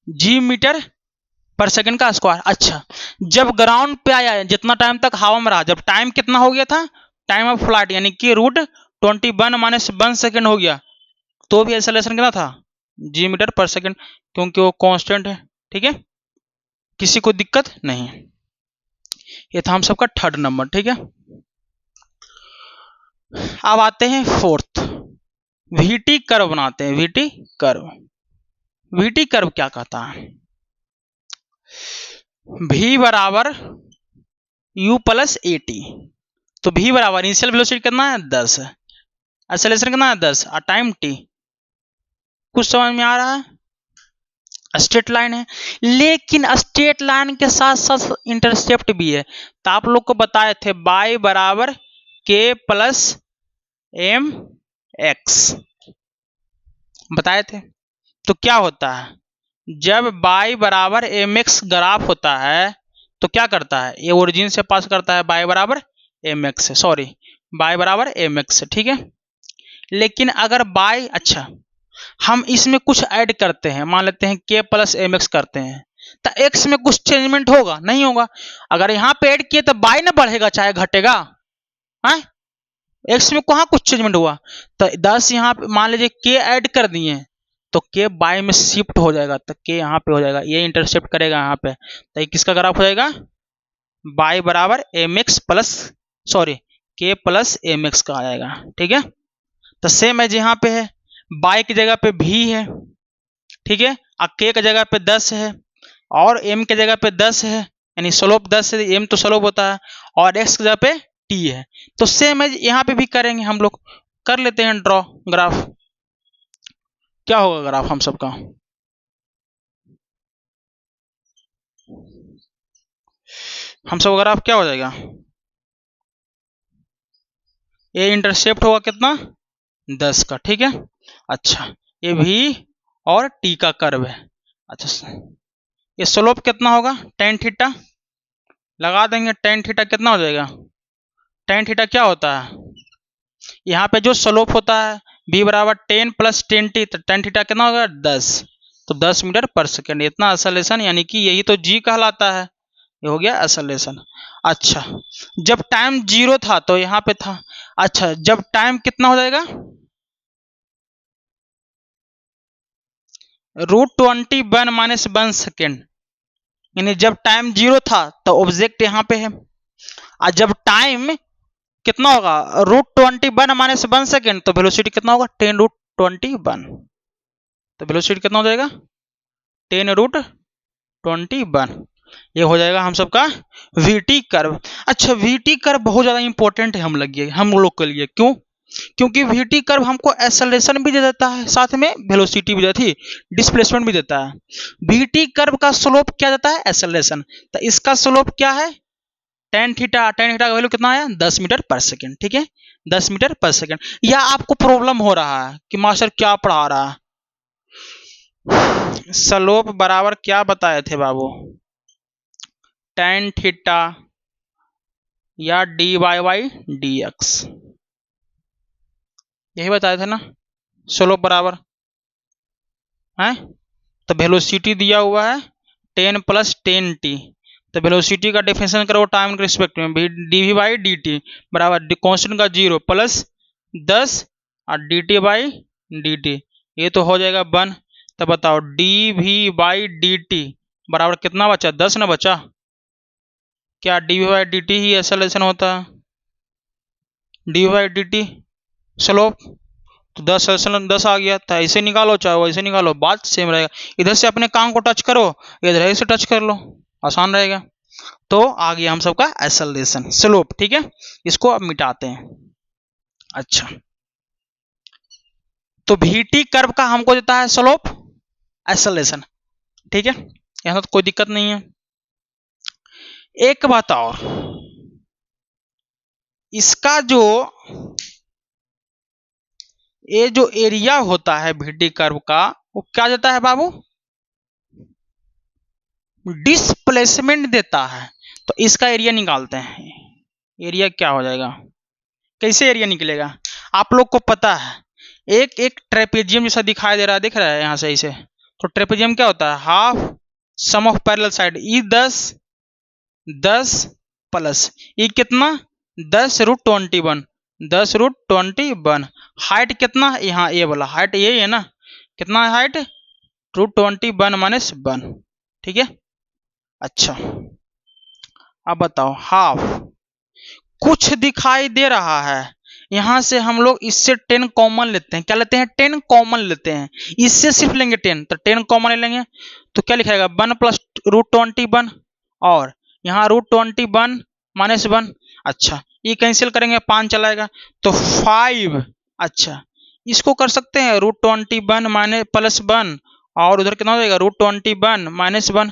जी मीटर पर सेकंड का स्क्वायर। अच्छा, जब ग्राउंड पे आया, जितना टाइम तक हवा में रहा, जब टाइम कितना हो गया था, टाइम ऑफ फ्लाइट यानी कि √21 - 1 सेकेंड हो गया, तो भी एक्सेलरेशन कितना था, जी मीटर पर सेकेंड, क्योंकि वो कांस्टेंट है, ठीक है, किसी को दिक्कत नहीं। ये था हम सबका थर्ड नंबर, ठीक है। अब आते हैं फोर्थ, वीटी कर्व बनाते हैं, वीटी कर्व। वीटी कर्व क्या कहता है, v बराबर u प्लस एटी, तो v बराबर इनिशियल वेलोसिटी कितना है 10 है, एक्सेलरेशन कितना है 10 और टाइम t। कुछ समझ में आ रहा है, स्ट्रेट लाइन है, लेकिन स्ट्रेट लाइन के साथ साथ इंटरसेप्ट भी है, तो आप लोग को बताए थे y बराबर k प्लस एम एक्स, बताए थे। तो क्या होता है, जब y बराबर एम एक्स ग्राफ होता है तो क्या करता है, ये ओरिजिन से पास करता है y बराबर एम एक्स से, सॉरी y बराबर एम एक्स से, ठीक है। लेकिन अगर y, अच्छा हम इसमें कुछ ऐड करते हैं, मान लेते हैं k प्लस एम एक्स करते हैं, तो x में कुछ चेंजमेंट होगा, नहीं होगा। अगर यहाँ पे ऐड किए तो y ना बढ़ेगा चाहे घटेगा, है x में कहाँ कुछ चेंजमेंट हुआ, तो 10 यहाँ पे मान लीजिए k ऐड कर दिए, तो k y में शिफ्ट हो जाएगा, तो k यहाँ पे हो जाएगा, ये इंटरसेप्ट करेगा यहाँ पे, तो ये किसका ग्राफ हो जाएगा, y बराबर M X plus, sorry k plus M X का आ जाएगा, ठीक है। तो सेम एज यहाँ पे है, y की जगह पे v है, ठीक है, और k की जगह पे 10 है, और m की जगह पे 10 है, यानी स्लोप 10 है, m तो स्लोप होता है, और x की जगह पे t है। तो सेम एज यहाँ पे भी करेंगे हम लोग, कर लेते हैं ड्रॉ ग्राफ। क्या होगा ग्राफ हम सबका, हम सब ग्राफ क्या हो जाएगा, ए इंटरसेप्ट होगा कितना 10 का, ठीक है। अच्छा ये भी और टी का कर्व है। अच्छा ये स्लोप कितना होगा टेन थीटा, लगा देंगे टेन थीटा कितना हो जाएगा, टेन थीटा क्या होता है, यहाँ पे जो स्लोप होता है b बराबर 10 प्लस 10t, तो टेन थीटा कितना होगा 10, तो 10 मीटर पर सेकेंड, इतना एक्सेलरेशन, यानी कि यही तो g कहलाता है, ये हो गया एक्सेलरेशन। अच्छा जब टाइम 0 था तो यहाँ पे था, अच्छा जब टाइम कितना हो जाएगा, √21 माइनस 1 सेकेंड, यानी जब टाइम 0 था तो ऑब्जेक्ट यहाँ पे है, और जब टाइम कितना होगा √21 माइनस 1 सेकेंड, तो वेलोसिटी कितना होगा 10√21, तो वेलोसिटी कितना हो जाएगा 10√21, ये हो जाएगा हम सबका वीटी कर्व। अच्छा वीटी कर्व बहुत ज्यादा इंपॉर्टेंट है हम लोग के लिए, क्यों, क्योंकि वीटी कर्व हमको एक्सेलरेशन भी दे देता है, साथ में वेलोसिटी भी देती है, डिस्प्लेसमेंट भी देता है। वीटी कर्व का स्लोप क्या देता है एक्सेलरेशन, तो इसका स्लोप क्या है टेन थीटा, टेन थीटा का वैल्यू कितना आया 10 मीटर पर सेकेंड, ठीक है 10 मीटर पर सेकेंड। या आपको प्रॉब्लम हो रहा है कि मास्टर क्या पढ़ा रहा है, स्लोप बराबर क्या बताए थे बाबू, टेन थीटा या D Y by D X, यही बताए थे ना स्लोप बराबर है। तो वेलोसिटी दिया हुआ है 10 प्लस 10t, तो वेलोसिटी का डिफरेंशियल करो टाइम के रिस्पेक्ट में, D V by D T बराबर कॉन्स्टेंट का 0 प्लस 10 और D T by D T, ये तो हो जाएगा 1। तो बताओ D V by D T बराबर कितना बचा 10 ना बचा, क्या D V by D T ही एक्सेलरेशन होता है, D V by D T slope, तो 10 10 आ गया था, ऐसे निकालो चाहे वैसे निकालो बात सेम रहेगा, इधर से अपने काम को टच करो इधर से टच कर लो, आसान रहेगा। तो आ गया हम सबका एक्सेलरेशन स्लोप, ठीक है, इसको अब मिटाते हैं। अच्छा तो वीटी कर्व का हमको देता है स्लोप एक्सेलरेशन, ठीक है, यहां तो कोई दिक्कत नहीं है। एक बात और, इसका जो ये जो एरिया होता है वीटी कर्व का वो क्या देता है बाबू, डिस्प्लेसमेंट देता है। तो इसका एरिया निकालते हैं, एरिया क्या हो जाएगा, कैसे एरिया निकलेगा, आप लोग को पता है एक एक ट्रेपेजियम जैसा दिखाई दे रहा है, दिख रहा है यहां से ऐसे, तो ट्रेपेजियम क्या होता है half sum of parallel side, E 10 plus E कितना 10√21, 10√21, हाइट कितना यहाँ ए वाला हाइट ये है ना, कितना हाइट √21 माइनस 1, ठीक है। अच्छा अब बताओ हाफ कुछ दिखाई दे रहा है, यहां से हम लोग इससे 10 कॉमन लेते हैं, क्या लेते हैं 10 कॉमन लेते हैं, इससे सिर्फ लेंगे 10, तो 10 कॉमन ले लेंगे तो क्या लिखाएगा 1 प्लस √21, और यहाँ √21 माइनस 1, अच्छा ये कैंसिल करेंगे 5 चलाएगा तो 5, अच्छा इसको कर सकते हैं √21 माइनस प्लस 1, और उधर कितना हो जाएगा √21 माइनस 1,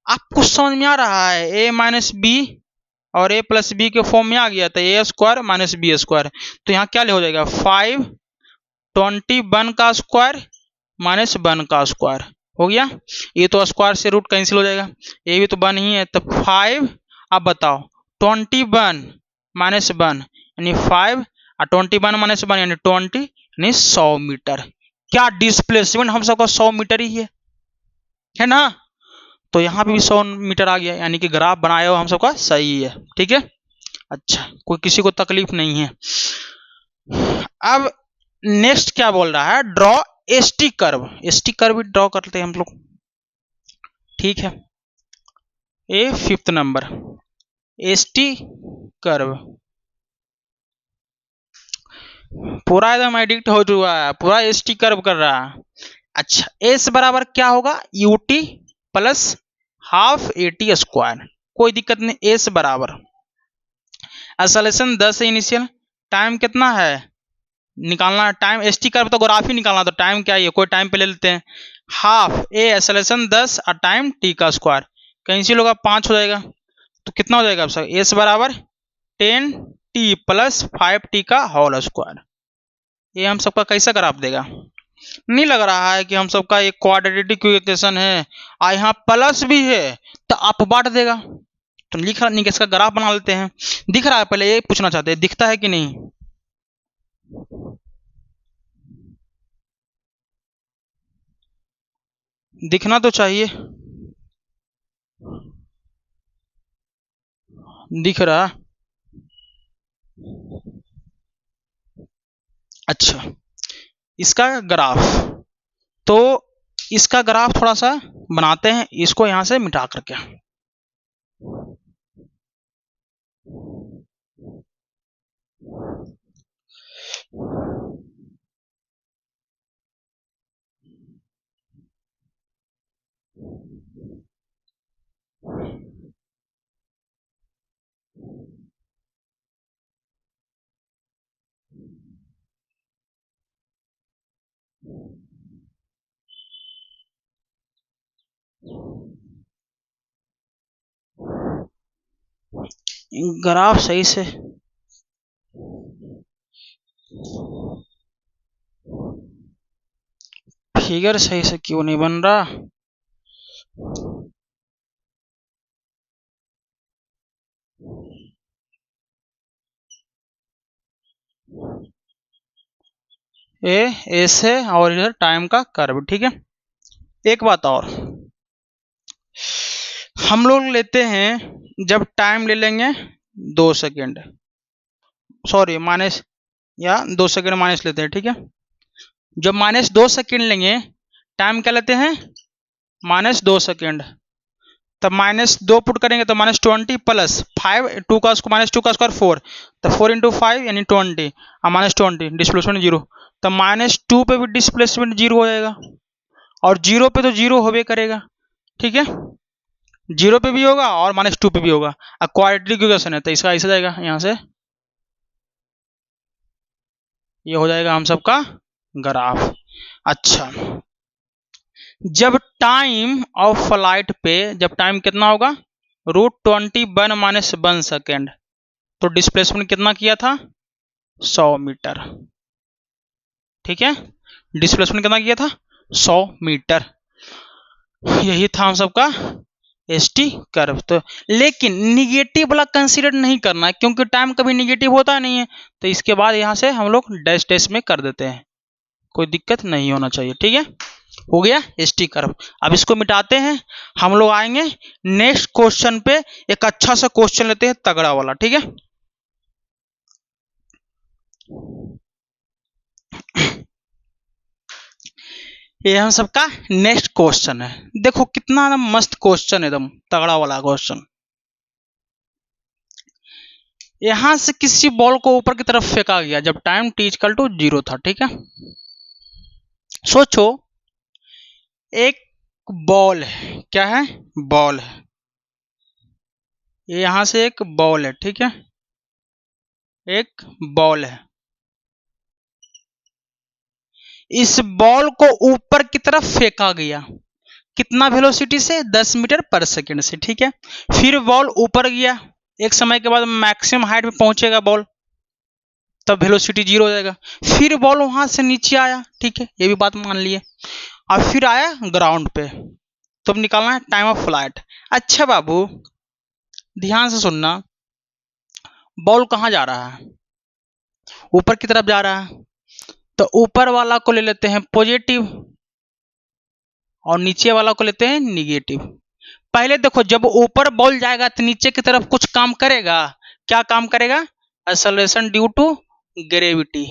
आपको समझ में आ रहा है a माइनस बी और a प्लस बी के फॉर्म में आ गया था ए स्क्वायर माइनस बी स्क्वायर, तो यहाँ क्या हो जाएगा 521 का स्क्वायर माइनस 1 का स्क्वायर हो गया, ये तो स्क्वायर से रूट कैंसिल हो जाएगा, ये भी तो 1 ही है, तो 5, अब बताओ 21 माइनस 1 यानी 5 और 21 माइनस 1 यानी 20 यानी 100 मीटर, क्या डिस्प्लेसमेंट हम सबका 100 मीटर ही है ना, तो यहाँ पे भी 100 मीटर आ गया, यानी कि ग्राफ बनाया हुआ हम सबका सही है, ठीक है। अच्छा कोई किसी को तकलीफ नहीं है। अब नेक्स्ट क्या बोल रहा है, draw ST curve, ST curve भी ड्रॉ करते हैं हम लोग, ठीक है। ए 5th नंबर एसटी कर्व, पूरा एकदम एडिक्ट हो चुका है, पूरा एसटी कर्व कर रहा है। अच्छा एस बराबर क्या होगा UT plus half eighty square, कोई दिक्कत नहीं, एस बराबर एक्सेलरेशन 10 है इनिशियल, टाइम कितना है निकालना है, टाइम एसटी कर्व तो ग्राफ ही निकालना, तो टाइम क्या है कोई टाइम पे ले लेते हैं, हाफ ए एक्सेलरेशन 10 और टाइम टी का स्क्वायर कैंसिल होगा 5 हो जाएगा, तो कितना हो जाएगा आपका एस बराबर 10t प्लस 5t का होल स्क्वायर। ये हम सबका कैसा ग्राफ देगा? नहीं लग रहा है कि हम सबका एक क्वाड्रेटिक इक्वेशन है और यहाँ प्लस भी है तो आप बांट देगा। तो लिख रहा नहीं, इसका ग्राफ बना लेते हैं। दिख रहा है? पहले ये पूछना चाहते हैं दिखता है कि नहीं। दिखना तो चाहिए। दिख रहा? अच्छा, इसका ग्राफ, तो इसका ग्राफ थोड़ा सा बनाते हैं, इसको यहां से मिटा करके। ग्राफ सही से फिगर सही से क्यों नहीं बन रहा? एस है और इधर टाइम का कर्व। ठीक है, एक बात और, हम लोग लेते हैं जब टाइम ले लेंगे 2 सेकेंड, सॉरी माइनस, या 2 सेकेंड माइनस लेते हैं। ठीक है, जब -2 सेकेंड लेंगे, टाइम क्या लेते हैं? -2 सेकेंड। तब -2 पुट करेंगे तो -20 प्लस 5, 2 का स्क्वायर 4, तो 4 इंटू 5 यानी 20 और -20 डिस्प्लेसमेंट 0। तो -2 पे भी डिस्प्लेसमेंट 0 हो जाएगा और 0 पे तो 0 होबे करेगा। ठीक है, 0 पे भी होगा और -2 पे भी होगा। अब क्वाड्रेटिक इक्वेशन है तो इसका ऐसा जाएगा, यहाँ से ये हो जाएगा हम सबका ग्राफ। अच्छा, जब टाइम ऑफ फ्लाइट पे, जब टाइम कितना होगा √21 - 1 सेकेंड, तो डिस्प्लेसमेंट कितना किया था 100 मीटर। ठीक है, डिस्प्लेसमेंट कितना किया था 100 मीटर। यही था हम सबका एसटी कर्व। तो लेकिन निगेटिव वाला कंसीडर नहीं करना है क्योंकि टाइम कभी निगेटिव होता नहीं है, तो इसके बाद यहां से हम लोग डैश डैश में कर देते हैं, कोई दिक्कत नहीं होना चाहिए। ठीक है, हो गया एसटी कर्व। अब इसको मिटाते हैं, हम लोग आएंगे नेक्स्ट क्वेश्चन पे। एक अच्छा सा क्वेश्चन लेते हैं तगड़ा वाला। ठीक है, ये हम सबका नेक्स्ट क्वेश्चन है। देखो कितना मस्त क्वेश्चन है, एकदम तगड़ा वाला क्वेश्चन। यहां से किसी बॉल को ऊपर की तरफ फेंका गया जब टाइम t=0 था। ठीक है, सोचो एक बॉल है, क्या है बॉल है, ये यहां से एक बॉल है। ठीक है, एक बॉल है, इस बॉल को ऊपर की तरफ फेंका गया, कितना वेलोसिटी से 10 मीटर पर सेकेंड से। ठीक है, फिर बॉल ऊपर गया, एक समय के बाद मैक्सिमम हाइट में पहुंचेगा बॉल, तब वेलोसिटी 0 हो जाएगा। फिर बॉल वहां से नीचे आया, ठीक है ये भी बात मान लिए, और फिर आया ग्राउंड पे, तो अब निकालना है टाइम ऑफ फ्लाइट। अच्छा बाबू ध्यान से सुनना, बॉल कहाँ जा रहा है? ऊपर की तरफ जा रहा है, तो ऊपर वाला को ले लेते हैं पॉजिटिव और नीचे वाला को लेते हैं निगेटिव। पहले देखो जब ऊपर बॉल जाएगा तो नीचे की तरफ कुछ काम करेगा, क्या काम करेगा? Acceleration due to gravity.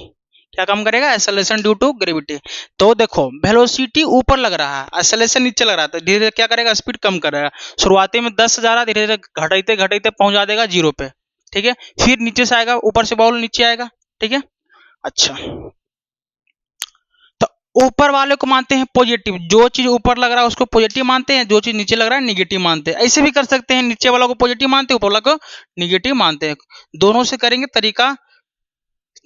क्या काम करेगा? Acceleration due to gravity. तो देखो वेलोसिटी ऊपर लग रहा है, एक्सेलरेशन नीचे लग रहा है, तो धीरे धीरे क्या करेगा? स्पीड कम करेगा। शुरुआती में 10 जा रहा है, धीरे धीरे घटाते घटाते पहुंचा देगा 0 पे। ठीक है, फिर नीचे से आएगा, ऊपर से बॉल नीचे आएगा। ठीक है, अच्छा तो ऊपर वाले को मानते हैं पॉजिटिव, जो चीज ऊपर लग रहा है उसको पॉजिटिव मानते हैं, जो चीज नीचे लग रहा है निगेटिव मानते हैं। ऐसे भी कर सकते हैं, नीचे वाला को पॉजिटिव मानते हैं, ऊपर वाला को निगेटिव मानते हैं। दोनों से करेंगे तरीका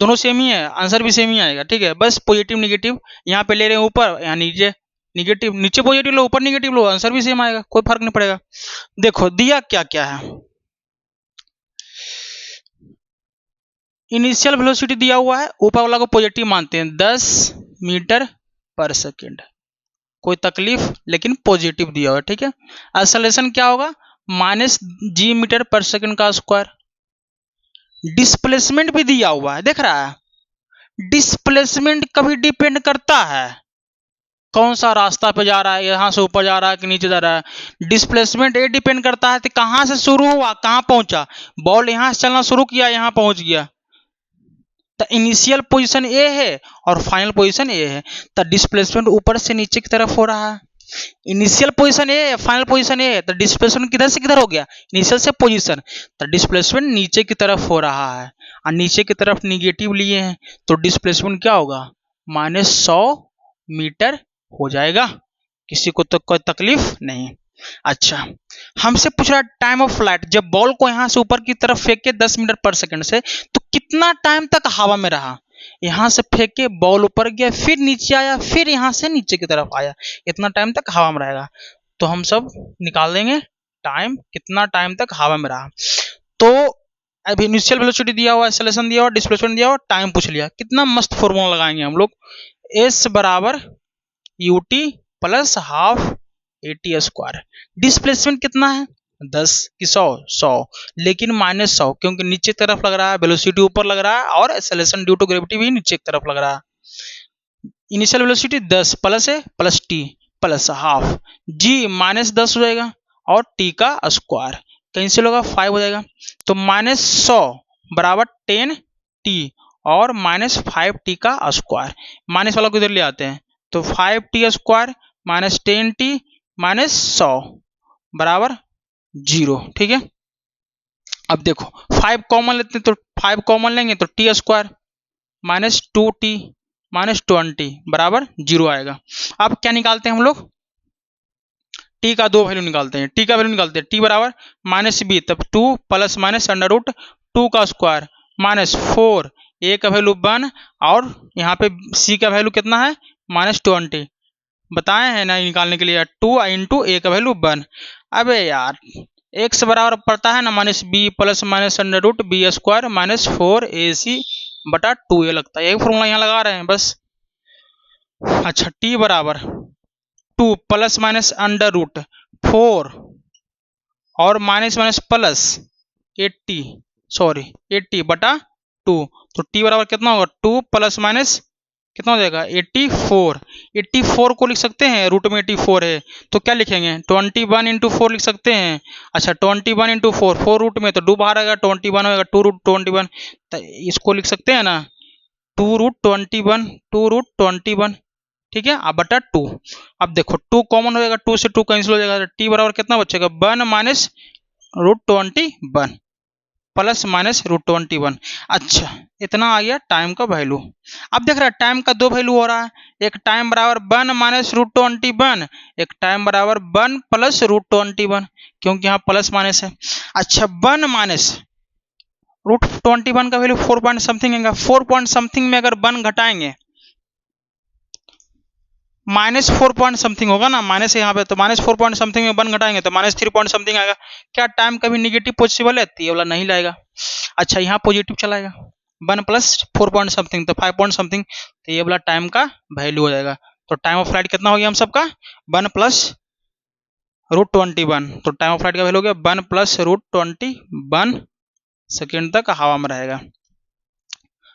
दोनों सेम ही है, आंसर भी सेम ही आएगा। ठीक है, बस पॉजिटिव निगेटिव यहाँ पे ले रहे हैं ऊपर, यहाँ नीचे निगेटिव, नीचे पॉजिटिव लो ऊपर निगेटिव लो, आंसर भी सेम आएगा, कोई फर्क नहीं पड़ेगा। देखो दिया क्या क्या है, इनिशियल वेलोसिटी दिया हुआ है, ऊपर वाला को पॉजिटिव मानते हैं 10 मीटर पर सेकेंड, कोई तकलीफ लेकिन पॉजिटिव दिया हुआ है, ठीक है। एक्सेलरेशन क्या होगा, -g मीटर पर सेकेंड का स्क्वायर। डिस्प्लेसमेंट भी दिया हुआ है, देख रहा है, डिस्प्लेसमेंट कभी डिपेंड करता है कौन सा रास्ता पे जा रहा है, यहां से ऊपर जा रहा है कि नीचे जा रहा है। डिस्प्लेसमेंट ये डिपेंड करता है कि कहां से शुरू हुआ कहां पहुंचा, बॉल यहां से चलना शुरू किया यहां पहुंच गया, तो इनिशियल पोजीशन ए है और फाइनल पोजीशन ए है, तो डिस्प्लेसमेंट ऊपर से नीचे की तरफ हो रहा है। इनिशियल पोजीशन ए है, फाइनल पोजीशन ए है, तो डिस्प्लेसमेंट किधर से किधर हो गया, इनिशियल से पोजीशन, तो डिस्प्लेसमेंट नीचे की तरफ हो रहा है और नीचे की तरफ निगेटिव लिए हैं, तो डिस्प्लेसमेंट क्या होगा, -100 मीटर हो जाएगा, किसी को तो कोई तकलीफ नहीं। अच्छा, हमसे पूछ रहा है टाइम ऑफ फ्लाइट, जब बॉल को यहां से ऊपर की तरफ फेंके 10 मीटर पर सेकंड से, तो कितना टाइम तक हवा में रहा, यहां से फेंके बॉल ऊपर गया फिर नीचे आया फिर यहां से नीचे की तरफ आया, इतना टाइम तक हवा में रहेगा। तो हम सब निकाल देंगे टाइम, कितना टाइम तक हवा में रहा। तो अब इनिशियल वेलोसिटी दिया हुआ, एक्सेलरेशन दिया हुआ, डिस्प्लेसमेंट दिया हुआ, टाइम पूछ लिया, कितना मस्त फॉर्मूला लगाएंगे हम लोग, s बराबर ut plus half AT square. Displacement कितना है 10 की 100, लेकिन -100 क्योंकि नीचे की तरफ लग रहा है, वेलोसिटी ऊपर लग रहा है और एक्सेलरेशन ड्यू टू ग्रेविटी भी नीचे की तरफ लग रहा है। इनिशियल वेलोसिटी 10 प्लस है प्लस टी प्लस हाफ, जी -10 हो जाएगा और टी का स्क्वायर कैंसिल होगा 5 हो जाएगा, तो -100 बराबर 10t और -5t का स्क्वायर, माइनस वाला को इधर ले आते हैं, तो 5t स्क्वायर -10t -100 बराबर 0, ठीक है। अब देखो 5 कॉमन लेते हैं, तो 5 कॉमन लेंगे तो टी स्क्वायर -2t -20 बराबर 0 आएगा। अब क्या निकालते हैं हम लोग, टी का दो वैल्यू निकालते हैं, टी का वैल्यू निकालते हैं, टी बराबर -b, तब 2 प्लस माइनस √2 का स्क्वायर -4, ए का वैल्यू 1 और यहाँ पे सी का वैल्यू कितना है -20, बताए हैं ना निकालने के लिए, 2 इंटू ए का वैल्यू 1। अबे यार x बराबर पड़ता है ना -b plus minus √b square -4ac बटा 2, ये लगता है यही फॉर्मूला यहाँ लगा रहे हैं बस। अच्छा, t बराबर 2 प्लस माइनस √4 और माइनस माइनस प्लस 80 बटा 2, तो t बराबर कितना होगा, 2 प्लस माइनस कितना हो जाएगा 84 को लिख सकते हैं, रूट में 84 है तो क्या लिखेंगे 21 इंटू 4 लिख सकते हैं। अच्छा 21 इंटू 4 रूट में तो 2 बाहर आएगा, 21 होगा 2 रूट 21, तो इसको लिख सकते हैं ना 2 रूट 21, ठीक है, अब बटा 2। अब देखो 2 कॉमन हो जाएगा, 2 से 2 कैंसिल हो जाएगा, टी बराबर कितना बचेगा 1 माइनस √21 प्लस माइनस √21। अच्छा, इतना आ गया टाइम का वैल्यू। अब देख रहा है टाइम का दो वैल्यू हो रहा है, एक टाइम बराबर 1 माइनस √21, एक टाइम बराबर 1 प्लस √21, क्योंकि यहाँ प्लस माइनस है। अच्छा 1 माइनस √21 का वैल्यू 4 पॉइंट समथिंग है, 4 पॉइंट समथिंग में अगर 1 घटाएंगे -4 पॉइंट समथिंग होगा ना, माइनस यहाँ पे, तो -4 पॉइंट समथिंग में 1 घटाएंगे तो -3 पॉइंट समथिंग आएगा। क्या टाइम कभी निगेटिव पॉसिबल है, तो ये वाला नहीं लाएगा। अच्छा यहाँ पॉजिटिव चलाएगा, 1 प्लस 4 पॉइंट समथिंग तो 5 पॉइंट समथिंग, तो ये वाला टाइम का वैल्यू हो जाएगा। तो टाइम ऑफ फ्लाइट कितना हो गया हम सबका 1 प्लस √21, तो टाइम ऑफ फ्लाइट का वैल्यू हो गया 1 प्लस √21 सेकेंड तक हवा में रहेगा।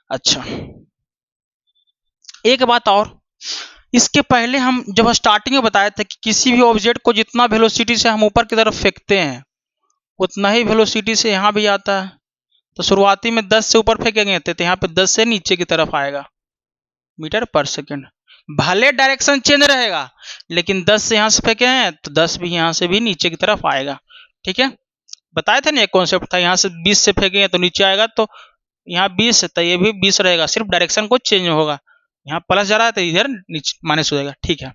अच्छा एक बात और, इसके पहले हम जब स्टार्टिंग में बताया था कि किसी भी ऑब्जेक्ट को जितना वेलोसिटी से हम ऊपर की तरफ फेंकते हैं उतना ही वेलोसिटी से यहाँ भी आता है। तो शुरुआती में 10 से ऊपर फेंकेंगे तो यहाँ पे 10 से नीचे की तरफ आएगा मीटर पर सेकेंड, भले डायरेक्शन चेंज रहेगा लेकिन 10 से यहाँ से फेंके हैं तो 10 भी यहाँ से भी नीचे की तरफ आएगा। ठीक है, बताए थे ना, एक कॉन्सेप्ट था, यहाँ से 20 से फेंकेंगे तो नीचे आएगा, तो यहाँ 20 है तो ये भी 20 रहेगा, सिर्फ डायरेक्शन को चेंज होगा, यहाँ प्लस जा रहा है तो इधर नीचे माइनस हो जाएगा। ठीक है,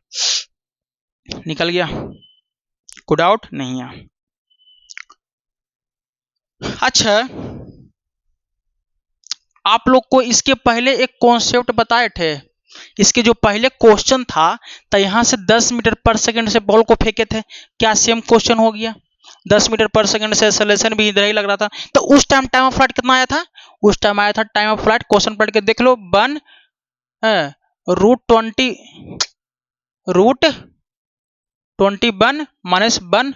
निकल गया, कोई डाउट नहीं है। अच्छा आप लोग को इसके पहले एक कॉन्सेप्ट बताए थे, इसके जो पहले क्वेश्चन था तो यहाँ से 10 मीटर पर सेकंड से बॉल को फेंके थे, क्या सेम क्वेश्चन हो गया, 10 मीटर पर सेकंड से एक्सेलरेशन भी इधर ही लग रहा था, तो उस टाइम ऑफ फ्लाइट कितना आया था, उस टाइम आया था टाइम ऑफ फ्लाइट, क्वेश्चन पढ़ के देख लो, 1 रूट 21 माइनस 1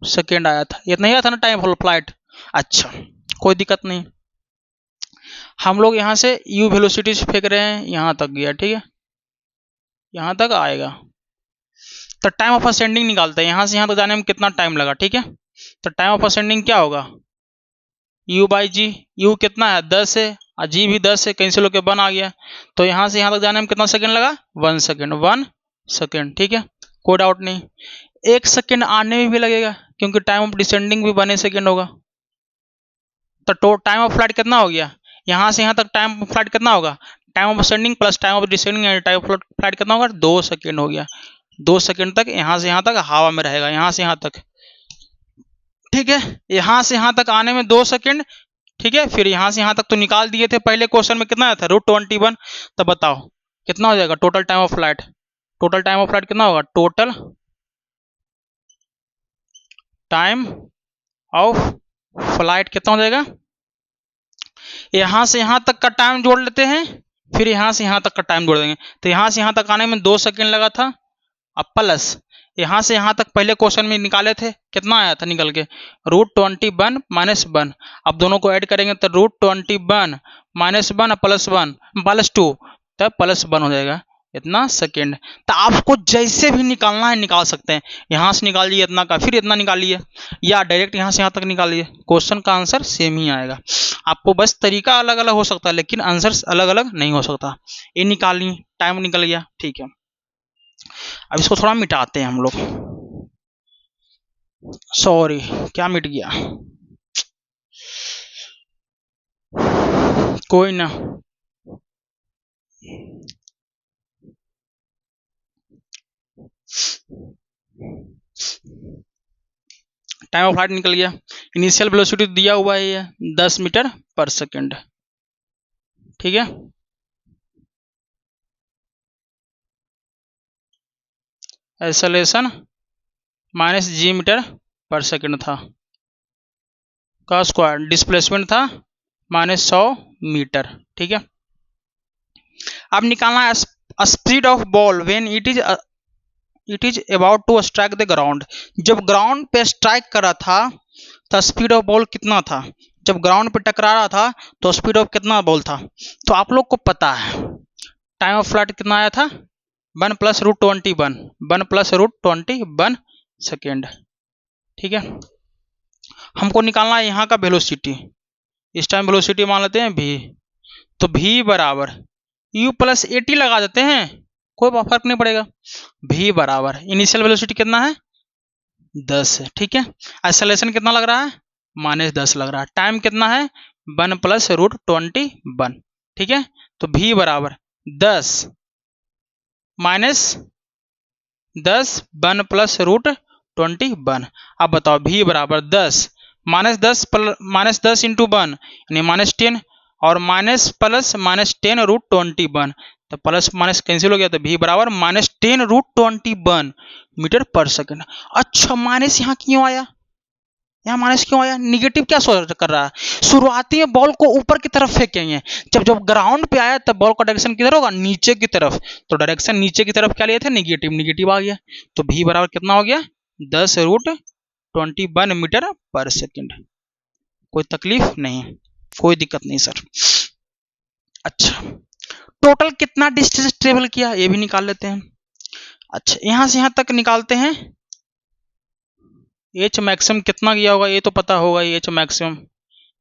सेकेंड आया था, इतना ही आया था ना टाइम ऑफ फ्लाइट। अच्छा कोई दिक्कत नहीं, हम लोग यहाँ से u वेलोसिटी फेंक रहे हैं, यहाँ तक गया, ठीक है, यहाँ तक आएगा। तो टाइम ऑफ असेंडिंग निकालते हैं, यहाँ से यहाँ तक जाने में कितना टाइम लगा, ठीक है। तो टाइम ऑफ असेंडिंग क्या होगा, u बाई जी, u कितना है 10 है और g भी 10 है, कैंसिल होकर 1 आ गया। तो यहाँ से यहाँ तक जाने में कितना सेकंड लगा, 1 सेकंड, 1 सेकंड, ठीक है, कोई डाउट नहीं। 1 सेकंड आने में भी लगेगा क्योंकि टाइम ऑफ डिसेंडिंग भी 1 सेकंड होगा। तो टाइम ऑफ फ्लाइट कितना हो गया, यहाँ से यहाँ तक टाइम ऑफ फ्लाइट कितना होगा, time of ascending plus time of descending, time of flight कितना होगा, 2 सेकंड हो गया। 2 सेकंड तक यहाँ से यहाँ तक हवा में रहेगा, यहाँ से यहाँ तक, ठीक है। यहाँ से यहाँ तक आने में 2 सेकंड, ठीक है। फिर यहाँ से यहाँ तक तो निकाल दिए थे, पहले क्वेश्चन में कितना आया था, √21। तब बताओ कितना हो जाएगा total time of flight, total time of flight कितना होगा, टोटल टाइम ऑफ फ्लाइट कितना हो जाएगा, यहाँ से यहाँ तक का टाइम जोड़ लेते हैं, फिर यहाँ से यहाँ तक का टाइम जोड़ देंगे। तो यहाँ से यहाँ तक आने में 2 सेकंड लगा था, अब प्लस यहाँ से यहाँ तक पहले क्वेश्चन में निकाले थे, कितना आया था निकल के, √21 माइनस 1। अब दोनों को ऐड करेंगे तो √21 माइनस 1 प्लस 1 प्लस 2, तब प्लस 1 हो जाएगा इतना सेकंड। तो आपको जैसे भी निकालना है निकाल सकते हैं, यहाँ से निकालिए इतना का, फिर इतना निकालिए, या डायरेक्ट यहाँ से यहाँ तक निकालिए, क्वेश्चन का आंसर सेम ही आएगा। आपको बस तरीका अलग अलग हो सकता है, लेकिन आंसर अलग अलग नहीं हो सकता। ये निकालिए, टाइम निकल गया, ठीक है। अब इसको थोड़ा मिटाते हैं हम लोग, सॉरी क्या मिट गया, कोई ना, टाइम ऑफ फ्लाइट निकल गया। इनिशियल वेलोसिटी दिया हुआ है ये 10 मीटर पर सेकंड, ठीक है। एक्सेलरेशन माइनस g मीटर पर सेकंड था का स्क्वायर, डिस्प्लेसमेंट था -100 मीटर, ठीक है। अब निकालना है speed of ball when it is about to strike the ground. जब ग्राउंड पे स्ट्राइक करा था तो स्पीड ऑफ बॉल कितना था, जब ग्राउंड पे टकरा रहा था तो स्पीड ऑफ कितना बॉल था। तो आप लोग को पता है टाइम ऑफ फ्लाइट कितना आया था, 1 + √21, 1 + √21 सेकेंड, ठीक है। हमको निकालना है यहाँ का वेलोसिटी, इस टाइम वेलोसिटी मान लेते हैं v, तो v बराबर u + 80 लगा देते हैं, कोई फर्क नहीं पड़ेगा। v बराबर इनिशियल वेलोसिटी कितना है 10 है, ठीक है। एक्सेलरेशन कितना लग रहा है -10 लग रहा है, टाइम कितना है 1 + √21, ठीक है। तो v बराबर 10 -10 1 + √21। अब बताओ v बराबर 10 -10 × 1 यानी -10 और माइनस प्लस -10 √21, तो प्लस माइनस कैंसिल हो गया, तो v बराबर -10 √21 मीटर पर सेकंड। अच्छा माइनस यहाँ क्यों आया, यहाँ माइनस क्यों आया, निगेटिव क्या सोच कर रहा है, शुरुआती में बॉल को ऊपर की तरफ फेंकेंगे, जब ग्राउंड पे आया तब बॉल का डायरेक्शन किधर होगा, नीचे की तरफ, तो डायरेक्शन नीचे की तरफ क्या लिए थे, निगेटिव, निगेटिव आ गया। तो v बराबर कितना हो गया 10 √21 मीटर पर सेकंड। कोई तकलीफ नहीं, कोई दिक्कत नहीं सर। अच्छा टोटल कितना डिस्टेंस ट्रेवल किया ये भी निकाल लेते हैं। अच्छा यहां से यहां तक निकालते हैं, एच मैक्सिमम कितना गया होगा ये तो पता होगा, एच मैक्सिमम,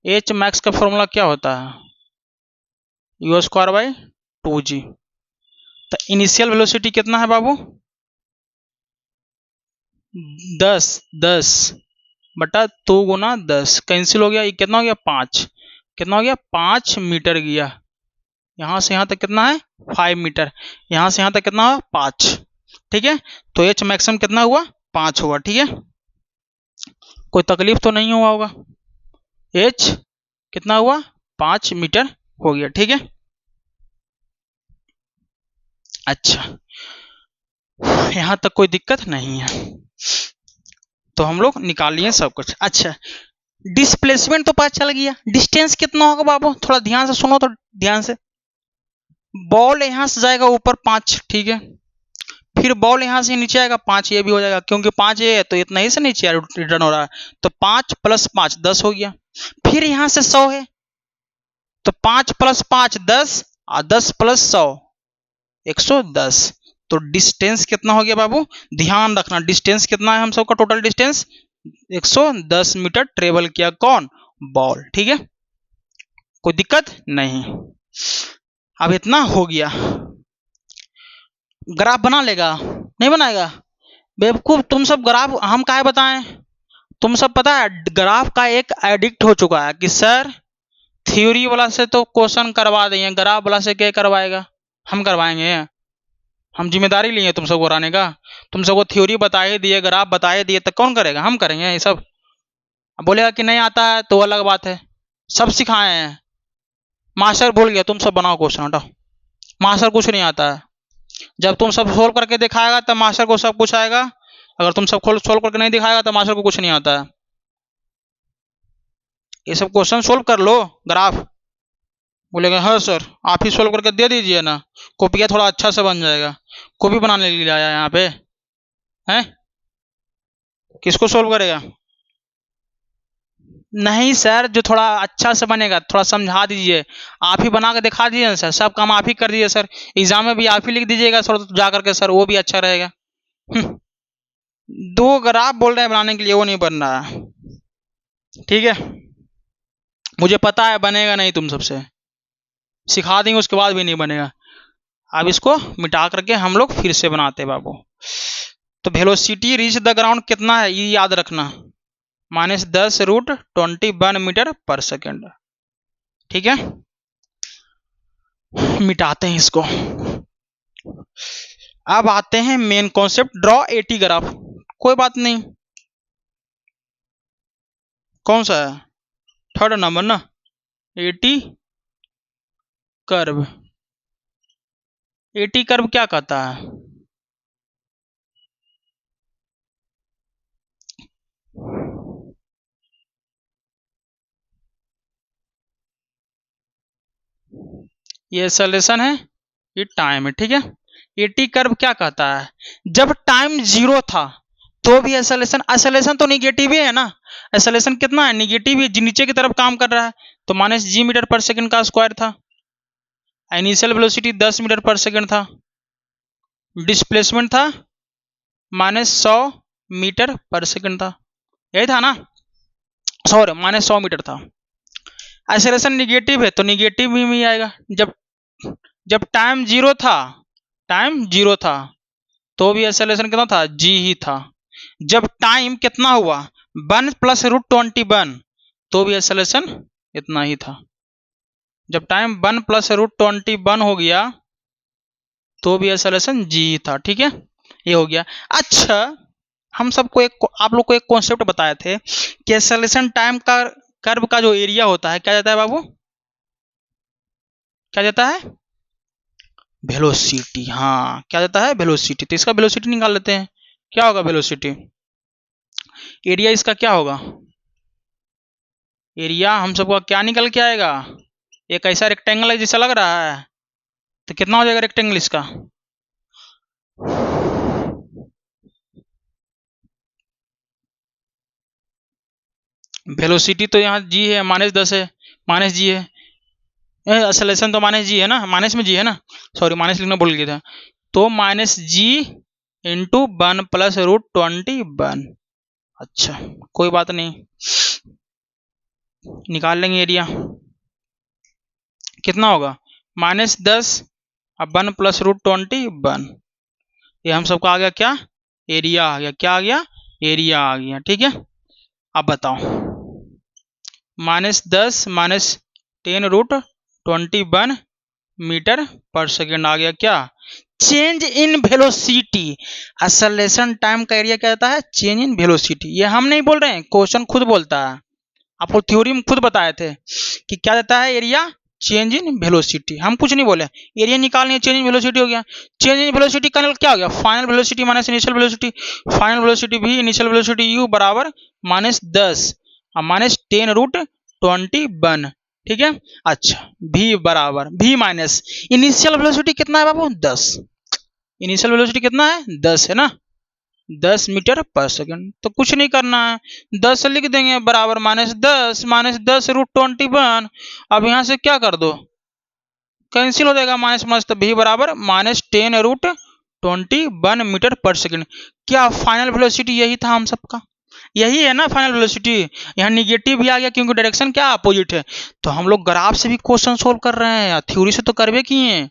एच मैक्स का फॉर्मूला क्या होता है u²/2g। तो इनिशियल वेलोसिटी कितना है बाबू 10 बटा 2 गुना 10, कैंसिल हो गया, ये कितना हो गया 5, कितना हो गया 5 मीटर गया। यहां से यहां तक कितना है 5 मीटर, यहां से यहां तक कितना हुआ 5, ठीक है। तो एच मैक्सिमम कितना हुआ 5 हुआ, ठीक है। कोई तकलीफ तो नहीं हुआ होगा, एच कितना हुआ 5 मीटर हो गया, ठीक है। अच्छा यहां तक कोई दिक्कत नहीं है, तो हम लोग निकालिए सब कुछ। अच्छा डिस्प्लेसमेंट तो पता चल गया, डिस्टेंस कितना होगा बाबू, थोड़ा ध्यान से सुनो तो ध्यान से। बॉल यहां से जाएगा ऊपर 5, ठीक है, फिर बॉल यहां से नीचे आएगा 5, ये भी हो जाएगा क्योंकि 5 ये है तो इतना ही से नीचे रिटर्न हो रहा है, तो 5 + 5 10 हो गया। फिर यहां से 100 है तो 5 + 5 10 और 10 + 100 110। तो डिस्टेंस कितना हो गया बाबू, ध्यान रखना डिस्टेंस कितना है हम सबका, टोटल डिस्टेंस 110 मीटर ट्रेवल किया कौन, बॉल, ठीक है, कोई दिक्कत नहीं। अब इतना हो गया, ग्राफ बना लेगा नहीं बनाएगा, बेवकूफ तुम सब ग्राफ हम काहे बताएं, तुम सब पता है ग्राफ का एक एडिक्ट हो चुका है कि सर थ्योरी वाला से तो क्वेश्चन करवा देंगे, ग्राफ वाला से क्या करवाएगा, हम करवाएंगे, हम जिम्मेदारी लिए तुम सबको कराने का, तुम सबको थ्योरी बता ही दिए, ग्राफ बता ही दिए, तो कौन करेगा, हम करेंगे ये सब। बोलेगा कि नहीं आता है तो अलग बात है, सब सिखाए हैं, मास्टर भूल गया, तुम सब बनाओ क्वेश्चन, हटाओ, मास्टर कुछ नहीं आता है, जब तुम सब सोल्व करके दिखाएगा तब मास्टर को सब कुछ आएगा, अगर तुम सब सोल्व करके नहीं दिखाएगा तो मास्टर को कुछ नहीं आता है। ये सब क्वेश्चन सोल्व कर लो, ग्राफ, बोलेगा हाँ सर आप ही सोल्व करके दे दीजिए ना, कॉपिया थोड़ा अच्छा से बन जाएगा, कॉपी बनाने के लिए आया यहाँ पे हैं, किसको सोल्व करेगा, नहीं सर जो थोड़ा अच्छा से बनेगा थोड़ा समझा दीजिए, आप ही बना के दिखा दीजिए सर, सब काम आप ही कर दीजिए सर, एग्जाम में भी आप ही लिख दीजिएगा सर जा करके सर, वो भी अच्छा रहेगा। 2 ग्राफ बोल रहे हैं बनाने के लिए, वो नहीं बन रहा है, ठीक है, मुझे पता है बनेगा नहीं, तुम सबसे सिखा देंगे उसके बाद भी नहीं बनेगा। अब इसको मिटा करके हम लोग फिर से बनाते हैं बाबू। तो वेलोसिटी रीच द ग्राउंड कितना है ये याद रखना, -10√21 मीटर पर सेकेंड, ठीक है, मिटाते हैं इसको। अब आते हैं मेन कॉन्सेप्ट, ड्रॉ 80 ग्राफ, कोई बात नहीं, कौन सा है, 3rd नंबर ना, 80 कर्व, 80 कर्व क्या कहता है, ये एक्सेलरेशन है, ये टाइम है, ठीक है। 80 कर्व क्या कहता है, जब टाइम 0 था तो भी एक्सेलरेशन, एक्सेलरेशन तो निगेटिव ही है ना, एक्सेलरेशन कितना है, निगेटिव ही, नीचे की तरफ काम कर रहा है, तो -g मीटर पर सेकंड का स्क्वायर था, इनिशियल वेलोसिटी 10 मीटर पर सेकंड था, डिस्प्लेसमेंट था -100 मीटर पर सेकंड था, यही था ना, सॉरी -100 मीटर था। एक्सेलरेशन निगेटिव है तो निगेटिव भी में आएगा, जब टाइम 0 था तो भी एक्सेलरेशन कितना था, g ही था, जब टाइम कितना हुआ 1 + √21 तो भी एक्सेलरेशन इतना ही था, जब टाइम 1 + √21 हो गया तो भी एक्सेलरेशन g ही था, ठीक है, ये हो गया। अच्छा हम सबको आप लोग को एक कॉन्सेप्ट बताए थे कि एक्सेलरेशन टाइम का कर्व का जो एरिया होता है क्या जाता है बाबू, क्या जाता है, वेलोसिटी, हाँ क्या जाता है, वेलोसिटी, तो इसका वेलोसिटी निकाल लेते हैं, क्या होगा वेलोसिटी, एरिया इसका क्या होगा, एरिया हम सबको क्या निकल के आएगा, एक ऐसा रेक्टेंगल है जैसा लग रहा है, तो कितना हो जाएगा रेक्टेंगल इसका, वेलोसिटी तो यहाँ g है, -10 है, -g है, एक्सेलरेशन तो -g है ना, माइनस में g है ना, सॉरी माइनस लिखना भूल गया था, तो -g × 1 + √21, अच्छा कोई बात नहीं, निकाल लेंगे एरिया, कितना होगा -10 अब 1 + √21, ये हम सबका आ गया क्या, एरिया आ गया, क्या आ गया, एरिया आ गया, ठीक है। अब बताओ -10 - 10√21 मीटर पर सेकेंड आ गया, क्या change in velocity, acceleration time का एरिया क्या होता है, चेंज इन वेलोसिटी, ये हम नहीं बोल रहे हैं, क्वेश्चन खुद बोलता है, आपको थ्योरी में खुद बताए थे कि क्या देता है एरिया, चेंज इन वेलोसिटी, हम कुछ नहीं बोले, एरिया निकालनी, चेंज इन वेलोसिटी हो गया, चेंज इन वेलोसिटी का क्या हो गया, final velocity minus initial velocity, final velocity भी इनिशियल वेलोसिटी u बराबर -10 और माइनस 10√21, ठीक है। अच्छा v बराबर v माइनस इनिशियल वेलोसिटी कितना है बाबू 10, इनिशियल वेलोसिटी कितना है 10 है ना, 10 मीटर पर सेकंड। तो कुछ नहीं करना है, 10 लिख देंगे बराबर -10 अब यहाँ से क्या कर दो, कैंसिल हो जाएगा माइनस माइनस, तो v बराबर -10√21 मीटर पर सेकंड। क्या फाइनल वेलोसिटी यही था हम सबका, यही है ना फाइनल वेलोसिटी। यहाँ निगेटिव भी आ गया क्योंकि डायरेक्शन क्या अपोजिट है। तो हम लोग ग्राफ से भी क्वेश्चन सोल्व कर रहे हैं या थ्योरी से तो करवे किए।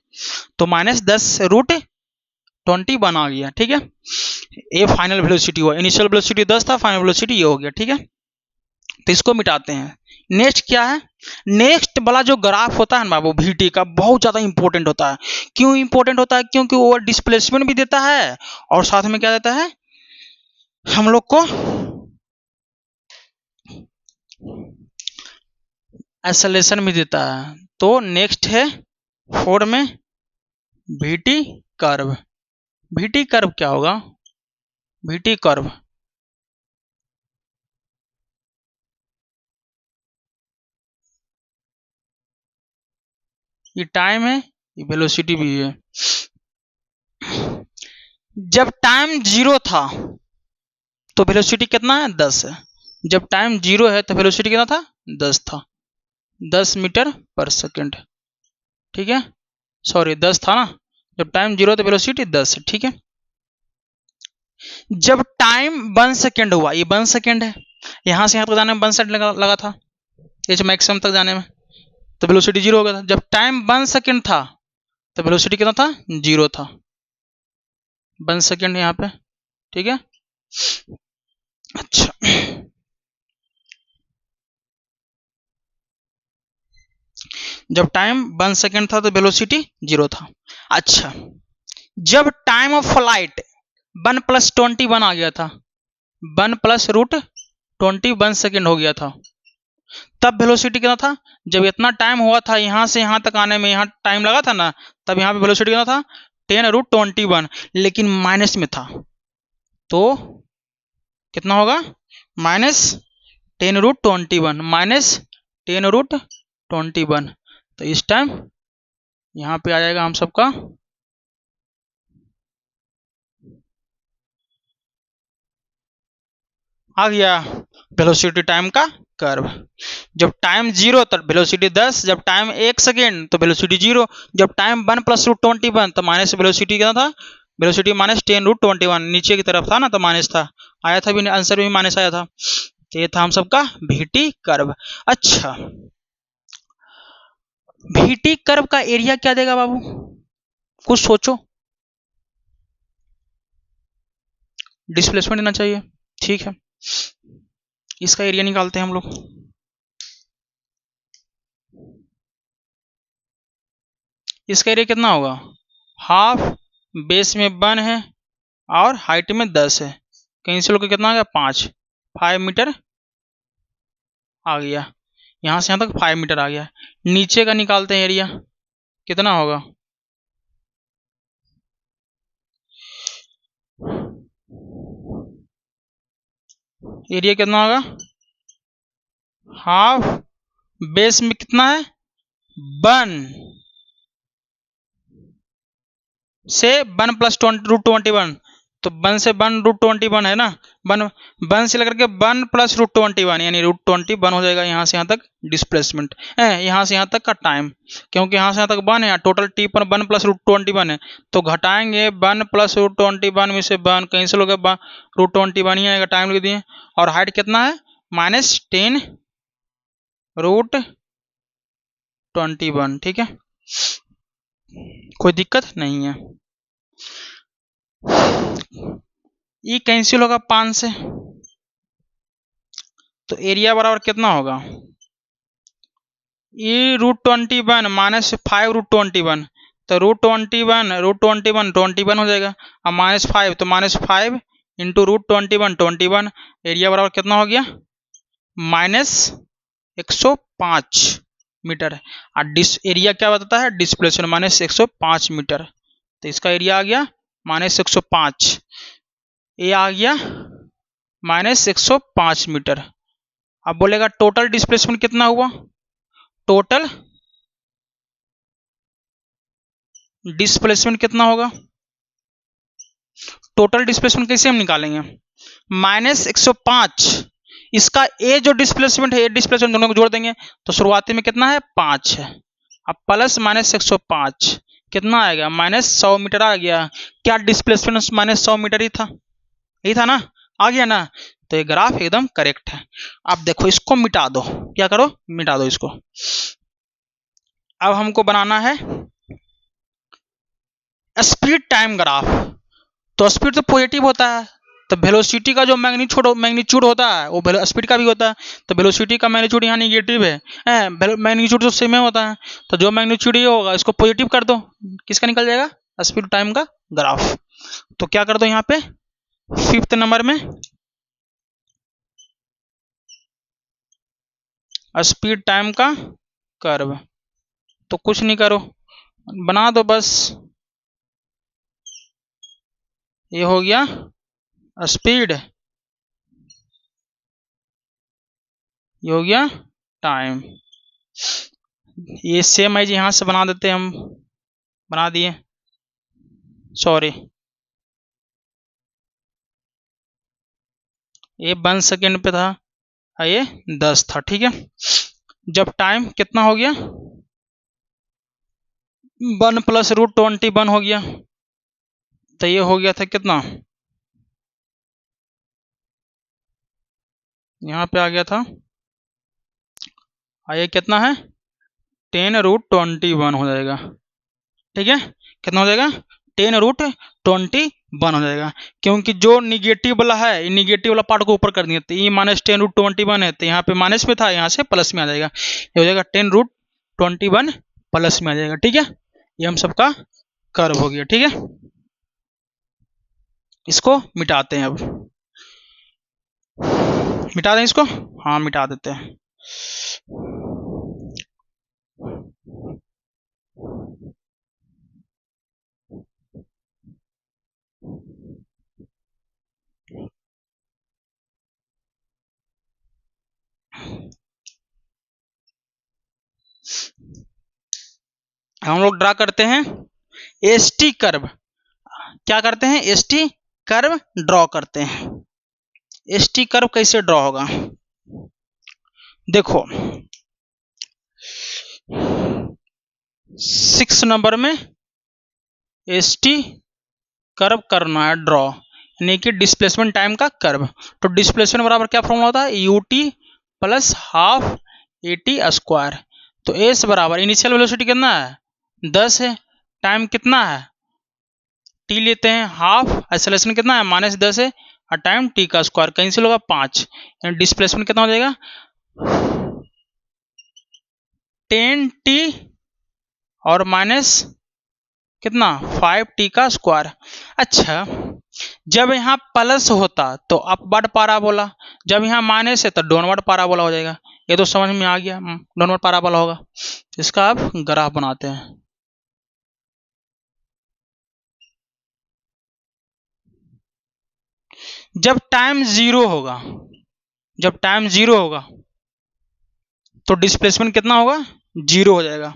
तो -10√21 आ गया, ठीक है। ये फाइनल वेलोसिटी हुआ, इनिशियल वेलोसिटी 10 था, फाइनल वेलोसिटी ये हो गया, ठीक है। तो इसको मिटाते हैं। नेक्स्ट क्या है, नेक्स्ट वाला जो ग्राफ होता है ना बाबू VT का, बहुत ज्यादा इंपॉर्टेंट होता है। क्यों इंपॉर्टेंट होता है, क्योंकि वो डिस्प्लेसमेंट भी देता है और साथ में क्या देता है हम लोग को, एक्सेलरेशन भी देता है। तो नेक्स्ट है 4 में VT कर्व। VT कर्व क्या होगा, VT कर्व ये टाइम है, ये वेलोसिटी भी है। जब टाइम 0 था तो वेलोसिटी कितना है 10 है, जब टाइम 0 है तो वेलोसिटी कितना था 10 था, 10 मीटर पर सेकंड, ठीक है। सॉरी 10 था ना, जब टाइम 0 तो वेलोसिटी 10 है, ठीक है। जब टाइम 1 सेकेंड हुआ, ये 1 सेकेंड है, यहां से यहां तक जाने में 1 सेकेंड लगा था, एच मैक्सिमम तक जाने में, तो वेलोसिटी 0 हो गया था। जब टाइम 1 सेकेंड था तो वेलोसिटी कितना था 0 था, 1 सेकेंड यहाँ पे, ठीक है। अच्छा जब टाइम 1 सेकेंड था तो वेलोसिटी 0 था। अच्छा जब टाइम ऑफ फ्लाइट 1 + 21 आ गया था, 1 + √21 सेकेंड हो गया था, तब वेलोसिटी कितना था, जब इतना टाइम हुआ था यहां से यहां तक आने में, यहां टाइम लगा था ना, तब यहां पे वेलोसिटी कितना था 10√21, लेकिन माइनस में था, तो कितना होगा -10√21 -10√21। तो इस टाइम यहां पे आ जाएगा हम सबका आ गया वेलोसिटी टाइम का कर्व। जब टाइम 0 तब वेलोसिटी 10, जब टाइम 1 सेकेंड तो वेलोसिटी 0, जब टाइम 1 + √21 तो माइनस वेलोसिटी कितना था, वेलोसिटी -10√21 नीचे की तरफ था ना, तो माइनस था, आया था भी आंसर भी माइनस आया था। तो ये था हम सबका VT कर्व। अच्छा VT कर्व का एरिया क्या देगा बाबू, कुछ सोचो, डिस्प्लेसमेंट देना चाहिए, ठीक है। इसका एरिया निकालते हैं हम लोग। इसका एरिया कितना होगा, हाफ, बेस में 1 है और हाइट में 10 है, कैंसिल होकर कितना आ गया 5 मीटर आ गया, यहां से यहां तक 5 मीटर आ गया। नीचे का निकालते हैं एरिया, कितना होगा, एरिया कितना होगा, हाफ, बेस में कितना है 1 से 1 + √21, तो 1 से 1 √21 है ना, 1 से लेकर के 1 + √21 यानी √21 हो जाएगा यहाँ से यहाँ तक डिस्प्लेसमेंट है, यहाँ से यहाँ तक का टाइम, क्योंकि यहाँ से यहाँ तक 1 है, टोटल टी पर 1 + √21 है, तो घटाएंगे 1 + √21 में से 1 कैंसिल हो गया, √21 ही आएगा, टाइम लिख दिए। और हाइट कितना है -10√21, ठीक है, कोई दिक्कत नहीं है। ये कैंसिल होगा 5 से, तो एरिया बराबर कितना होगा, ये √21 -5√21, तो √21 हो जाएगा, अब -5 तो -5 इंटू √21 एरिया बराबर कितना हो गया -105 मीटर। और एरिया क्या बताता है डिस्प्लेसमेंट -105 मीटर, तो इसका एरिया आ गया -105, ये आ गया -105 मीटर। अब बोलेगा टोटल डिस्प्लेसमेंट कितना हुआ, टोटल डिस्प्लेसमेंट कितना होगा, टोटल डिस्प्लेसमेंट कैसे हम निकालेंगे, -105, इसका ए जो डिस्प्लेसमेंट है, ए डिस्प्लेसमेंट दोनों को जोड़ देंगे तो शुरुआती में कितना है 5 है, अब प्लस -105 कितना आएगा, -100 मीटर आ गया। क्या डिस्प्लेसमेंट -100 मीटर ही था, यही था ना, आ गया ना, तो ये ग्राफ एकदम करेक्ट है। अब देखो इसको मिटा दो, क्या करो मिटा दो इसको। अब हमको बनाना है स्पीड टाइम ग्राफ। तो स्पीड तो पॉजिटिव होता है, तो वेलोसिटी का जो मैग्नीट्यूड होता है वो स्पीड का भी होता है, तो वेलोसिटी का मैग्नीट्यूड यहाँ निगेटिव है, मैग्नीट्यूड तो सेम होता है, तो जो मैग्नीट्यूड ये होगा इसको पॉजिटिव कर दो, किसका निकल जाएगा, स्पीड टाइम का ग्राफ। तो क्या कर दो यहाँ पे 5th नंबर में स्पीड टाइम का कर्व, तो कुछ नहीं करो बना दो बस, ये हो गया स्पीड, ये हो गया टाइम। ये सेम है जी, यहां से बना देते हैं हम, बना दिए, सॉरी ये 1 सेकेंड पे था, ये 10 था, ठीक है। जब टाइम कितना हो गया 1 + √21 हो गया, तो ये हो गया था कितना, यहाँ पे आ गया था, ये कितना है 10√21 हो जाएगा, ठीक है, कितना हो जाएगा 10√21 हो जाएगा, क्योंकि जो निगेटिव वाला है निगेटिव वाला पार्ट को ऊपर कर दिया, तो ये -10√21 है, तो यहाँ पे माइनस में था, यहाँ से प्लस में आ जाएगा, ये हो जाएगा 10√21 प्लस में आ जाएगा, ठीक है। ये हम सबका कर्व हो गया, ठीक है। इसको मिटाते हैं, अब मिटा दें इसको, हाँ मिटा देते हैं। हम लोग ड्रा करते हैं एसटी कर्व, क्या करते हैं एसटी कर्व ड्रॉ करते हैं। एसटी कर्व कैसे ड्रॉ होगा, देखो 6 नंबर में एसटी कर्व करना है ड्रॉ, यानी कि डिस्प्लेसमेंट टाइम का कर्व। तो डिस्प्लेसमेंट बराबर क्या फॉर्मूला होता है, यूटी + ½ AT²। तो एस बराबर इनिशियल वेलोसिटी कितना है 10 है, टाइम कितना है टी लेते हैं, हाफ एक्सेलरेशन कितना है -10 है, और टाइम टी का स्क्वायर कैंसिल होगा 5, यानी डिस्प्लेसमेंट कितना हो जाएगा 10t और माइनस कितना 5t का स्क्वायर। अच्छा जब यहाँ प्लस होता तो अपवर्ड पाराबोला, जब यहाँ माइनस है तो डाउनवर्ड पाराबोला हो जाएगा, ये तो समझ में आ गया, डाउनवर्ड पाराबोला होगा। इसका अब ग्राफ बनाते हैं। जब टाइम 0 होगा, जब टाइम 0 होगा तो डिस्प्लेसमेंट कितना होगा 0 हो जाएगा।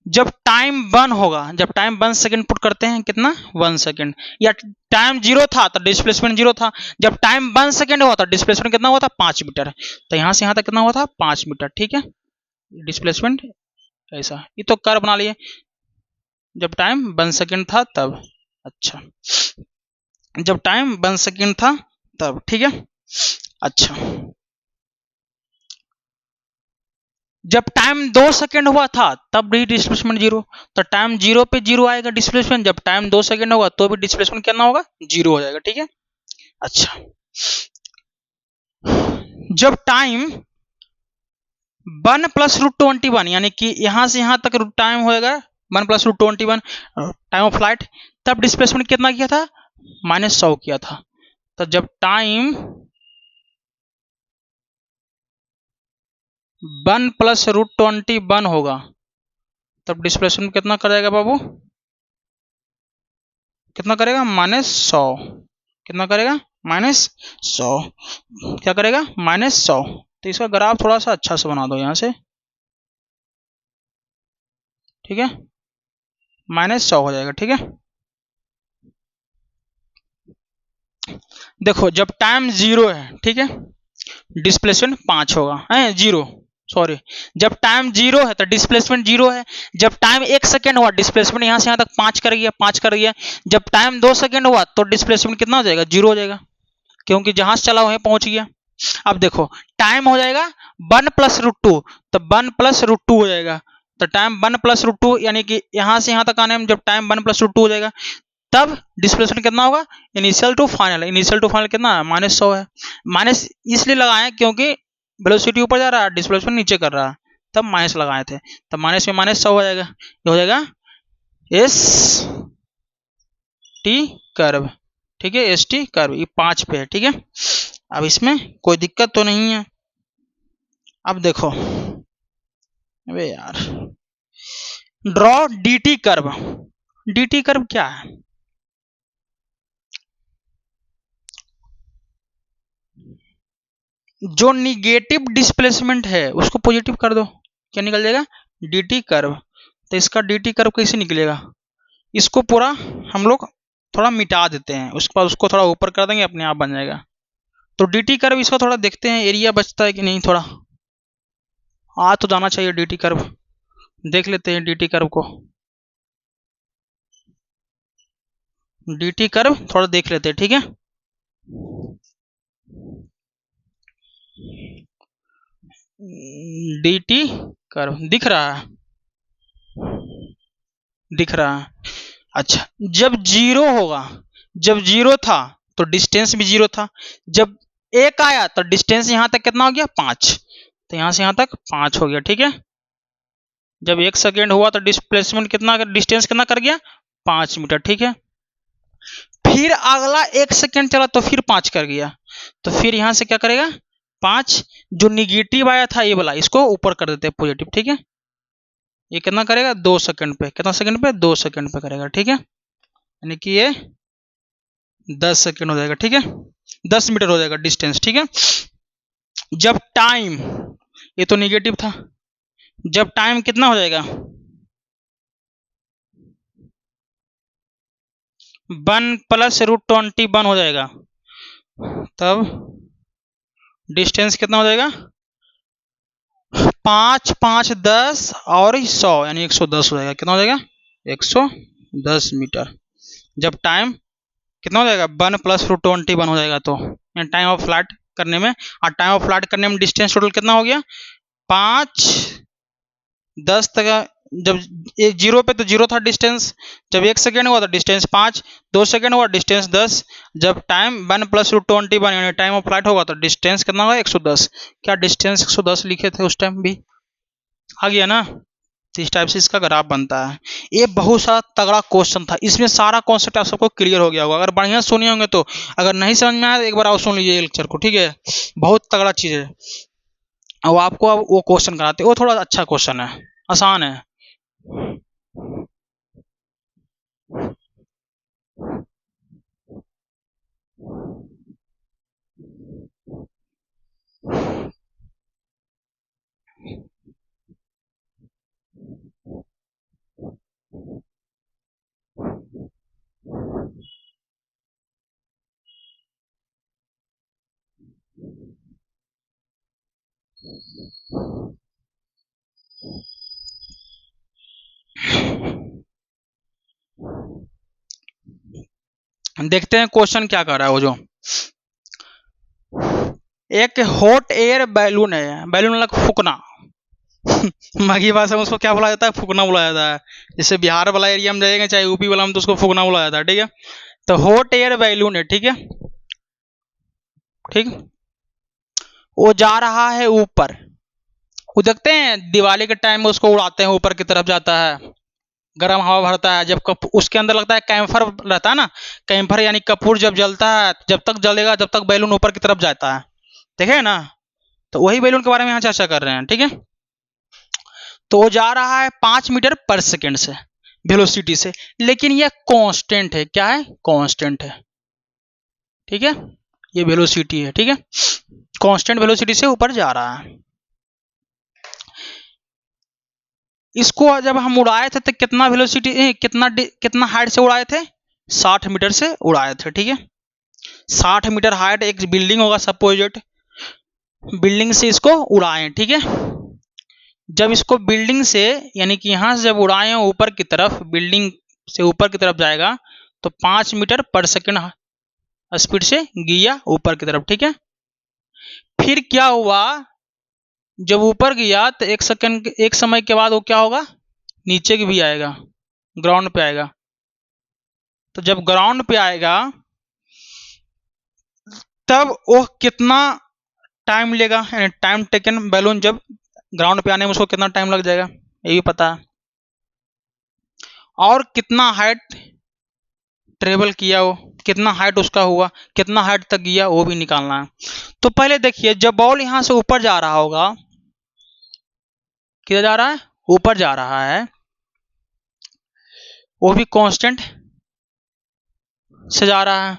जब टाइम 1 होगा, जब टाइम 1 सेकेंड पुट करते हैं कितना 1 सेकेंड, या टाइम 0 था तो डिस्प्लेसमेंट 0 था, जब टाइम 1 सेकेंड हुआ था डिस्प्लेसमेंट कितना हुआ था 5 मीटर, तो यहां से यहां तक कितना हुआ था 5 मीटर, ठीक है। डिस्प्लेसमेंट ऐसा, ये तो कर्व बना लिए, जब टाइम 1 सेकेंड था तब, अच्छा जब टाइम 1 सेकेंड था तब, ठीक है। अच्छा जब टाइम 2 सेकेंड हुआ था तब भी डिस्प्लेसमेंट 0, तो टाइम 0 पे 0 आएगा डिस्प्लेसमेंट, जब टाइम 2 सेकेंड होगा तो भी डिस्प्लेसमेंट कितना होगा 0 हो जाएगा, ठीक है। अच्छा जब टाइम 1 + √21 यानी कि यहां से यहां तक टाइम होएगा 1 + √21 टाइम ऑफ फ्लाइट, तब डिस्प्लेसमेंट कितना किया था -100 किया था। तो जब टाइम 1 + √21 होगा तब डिस्प्लेसमेंट कितना करेगा बाबू, कितना करेगा -100, कितना करेगा -100, क्या करेगा -100, तो इसका ग्राफ थोड़ा सा अच्छा से बना दो यहाँ से, ठीक है, -100 हो जाएगा, ठीक है। देखो जब टाइम 0 है, ठीक है, डिस्प्लेसमेंट 5 होगा, है 0, सॉरी, जब टाइम 0 है तो डिस्प्लेसमेंट 0 है। जब टाइम 1 सेकेंड हुआ डिस्प्लेसमेंट यहाँ से यहाँ तक 5 कर गया, 5 कर गया। जब टाइम 2 सेकेंड हुआ तो डिस्प्लेसमेंट कितना हो जाएगा, 0 हो जाएगा, क्योंकि जहां से चला वहीं पहुंच गया। अब देखो टाइम हो जाएगा 1 + √2, तो 1 + √2 हो जाएगा, तो टाइम 1 + √2 यानी कि यहां से यहां तक आने में जब टाइम 1 + √2 हो जाएगा तब डिस्प्लेसमेंट कितना होगा, initial to final. Initial to final कितना है, -100 है। माइनस इसलिए लगाए क्योंकि वेलोसिटी ऊपर जा रहा है, डिस्प्लेसमेंट नीचे कर रहा है, तब माइनस लगाए थे, तब माइनस में -100 हो जाएगा। ये हो जाएगा एस टी कर्व, ठीक है, एस टी कर्व, ये 5 पे है, ठीक है। अब इसमें कोई दिक्कत तो नहीं है। अब देखो, अबे यार, draw D T curve. D T curve क्या है, जो निगेटिव डिस्प्लेसमेंट है उसको पॉजिटिव कर दो, क्या निकल जाएगा, डी टी कर्व। तो इसका डी टी कर्व कैसे निकलेगा, इसको पूरा हम लोग थोड़ा मिटा देते हैं, उसके बाद उसको थोड़ा ऊपर कर देंगे, अपने आप बन जाएगा। तो डी टी कर्व इसका थोड़ा देखते हैं, एरिया बचता है कि नहीं, थोड़ा आ तो जाना चाहिए डी टी कर्व। देख लेते हैं डी टी कर्व को, डी टी कर्व थोड़ा देख लेते हैं, ठीक है। डी टी कर्व दिख रहा है, दिख रहा है। अच्छा, जब 0 होगा, जब 0 था तो डिस्टेंस भी 0 था, जब 1 आया तो डिस्टेंस यहां तक कितना हो गया, 5, तो यहां से यहां तक 5 हो गया, ठीक है। जब 1 सेकेंड हुआ तो डिस्प्लेसमेंट कितना, डिस्टेंस कितना कर गया, 5 मीटर, ठीक है। फिर अगला 1 सेकेंड चला तो फिर 5 कर गया, तो फिर यहां से क्या करेगा, 5, जो निगेटिव आया था ये वाला, इसको ऊपर कर देते हैं पॉजिटिव, ठीक है। ये कितना करेगा, 2 सेकंड पे, कितना सेकंड पे, 2 सेकंड पे करेगा, ठीक है, यानी कि ये 10 सेकंड हो जाएगा, ठीक है, 10 मीटर हो जाएगा डिस्टेंस, ठीक है। जब टाइम, ये तो निगेटिव था, जब टाइम कितना हो जाएगा, 1 + √21 हो जाएगा, तब डिस्टेंस कितना हो जाएगा, 5 5 10 और 100 यानी 110 हो जाएगा, कितना हो जाएगा, 110 मीटर। जब टाइम कितना हो जाएगा, 1 + √21 हो जाएगा, तो टाइम ऑफ फ्लाइट करने में, और टाइम ऑफ फ्लाइट करने में डिस्टेंस टोटल कितना हो गया, 5 10 तक, जब 0 पे तो 0 था डिस्टेंस, जब 1 सेकेंड हुआ तो डिस्टेंस 5, 2 सेकेंड हुआ डिस्टेंस 10, जब टाइम 1 + √21 यानी टाइम ऑफ फ्लाइट होगा तो डिस्टेंस कितना होगा, 110। क्या डिस्टेंस 110 लिखे थे उस टाइम भी, आ गया ना। तो इस टाइप से इसका ग्राफ बनता है। ये बहुत सारा तगड़ा क्वेश्चन था, इसमें सारा कॉन्सेप्ट आप सबको क्लियर हो गया होगा, अगर बढ़िया सुने होंगे तो। अगर नहीं समझ में आया तो एक बार और सुन लीजिए लेक्चर को, ठीक है, बहुत तगड़ा चीज़ है। अब आपको अब वो क्वेश्चन कराते, वो थोड़ा अच्छा क्वेश्चन है, आसान है। देखते हैं क्वेश्चन क्या कर रहा है वो। जो एक हॉट एयर बैलून है, बैलून लग फुकना मगी भाषा में उसको क्या बोला जाता है, फुकना बोला जाता है। जैसे बिहार वाला एरिया में जाएंगे, चाहे यूपी वाला में, तो उसको फुकना बोला जाता है, ठीक है। तो हॉट एयर बैलून है, ठीक है, ठीक, वो जा रहा है ऊपर, वो देखते हैं दिवाली के टाइम में उसको उड़ाते हैं, ऊपर की तरफ जाता है, गर्म हवा भरता है, जब उसके अंदर लगता है कैम्फर रहता है ना, कैम्फर यानी कपूर जब जलता है, जब तक जलेगा जब तक बैलून ऊपर की तरफ जाता है, देखे ना। तो वही बैलून के बारे में यहाँ चर्चा कर रहे हैं, ठीक है। तो वो जा रहा है 5 मीटर पर सेकेंड से वेलोसिटी से, लेकिन यह कांस्टेंट है, क्या है, कांस्टेंट है, ठीक है, ये वेलोसिटी है, ठीक है, कांस्टेंट वेलोसिटी से ऊपर जा रहा है। इसको जब हम उड़ाए थे तो कितना वेलोसिटी कितना हाइट से उड़ाए थे? 60 मीटर से उड़ाए थे। ठीक है, 60 मीटर हाइट एक बिल्डिंग होगा सपोजिट, बिल्डिंग से इसको उड़ाएं। ठीक है, जब इसको बिल्डिंग से यानी कि यहां से जब उड़ाएं ऊपर की तरफ, बिल्डिंग से ऊपर की तरफ जाएगा तो 5 मीटर पर सेकंड स्पीड से गया ऊपर की तरफ। ठीक है, फिर क्या हुआ, जब ऊपर गया तो एक समय के बाद वो क्या होगा, नीचे की भी आएगा, ग्राउंड पे आएगा। तो जब ग्राउंड पे आएगा तब वो कितना टाइम लेगा, यानी टाइम टेकन बैलून जब ग्राउंड पे आने में उसको कितना टाइम लग जाएगा ये भी पता है, और कितना हाइट ट्रेवल किया, वो कितना हाइट उसका हुआ, कितना हाइट तक गया वो भी निकालना है। तो पहले देखिए, जब बॉल यहां से ऊपर जा रहा होगा, किधर जा रहा है, ऊपर जा रहा है, वो भी कांस्टेंट से जा रहा है।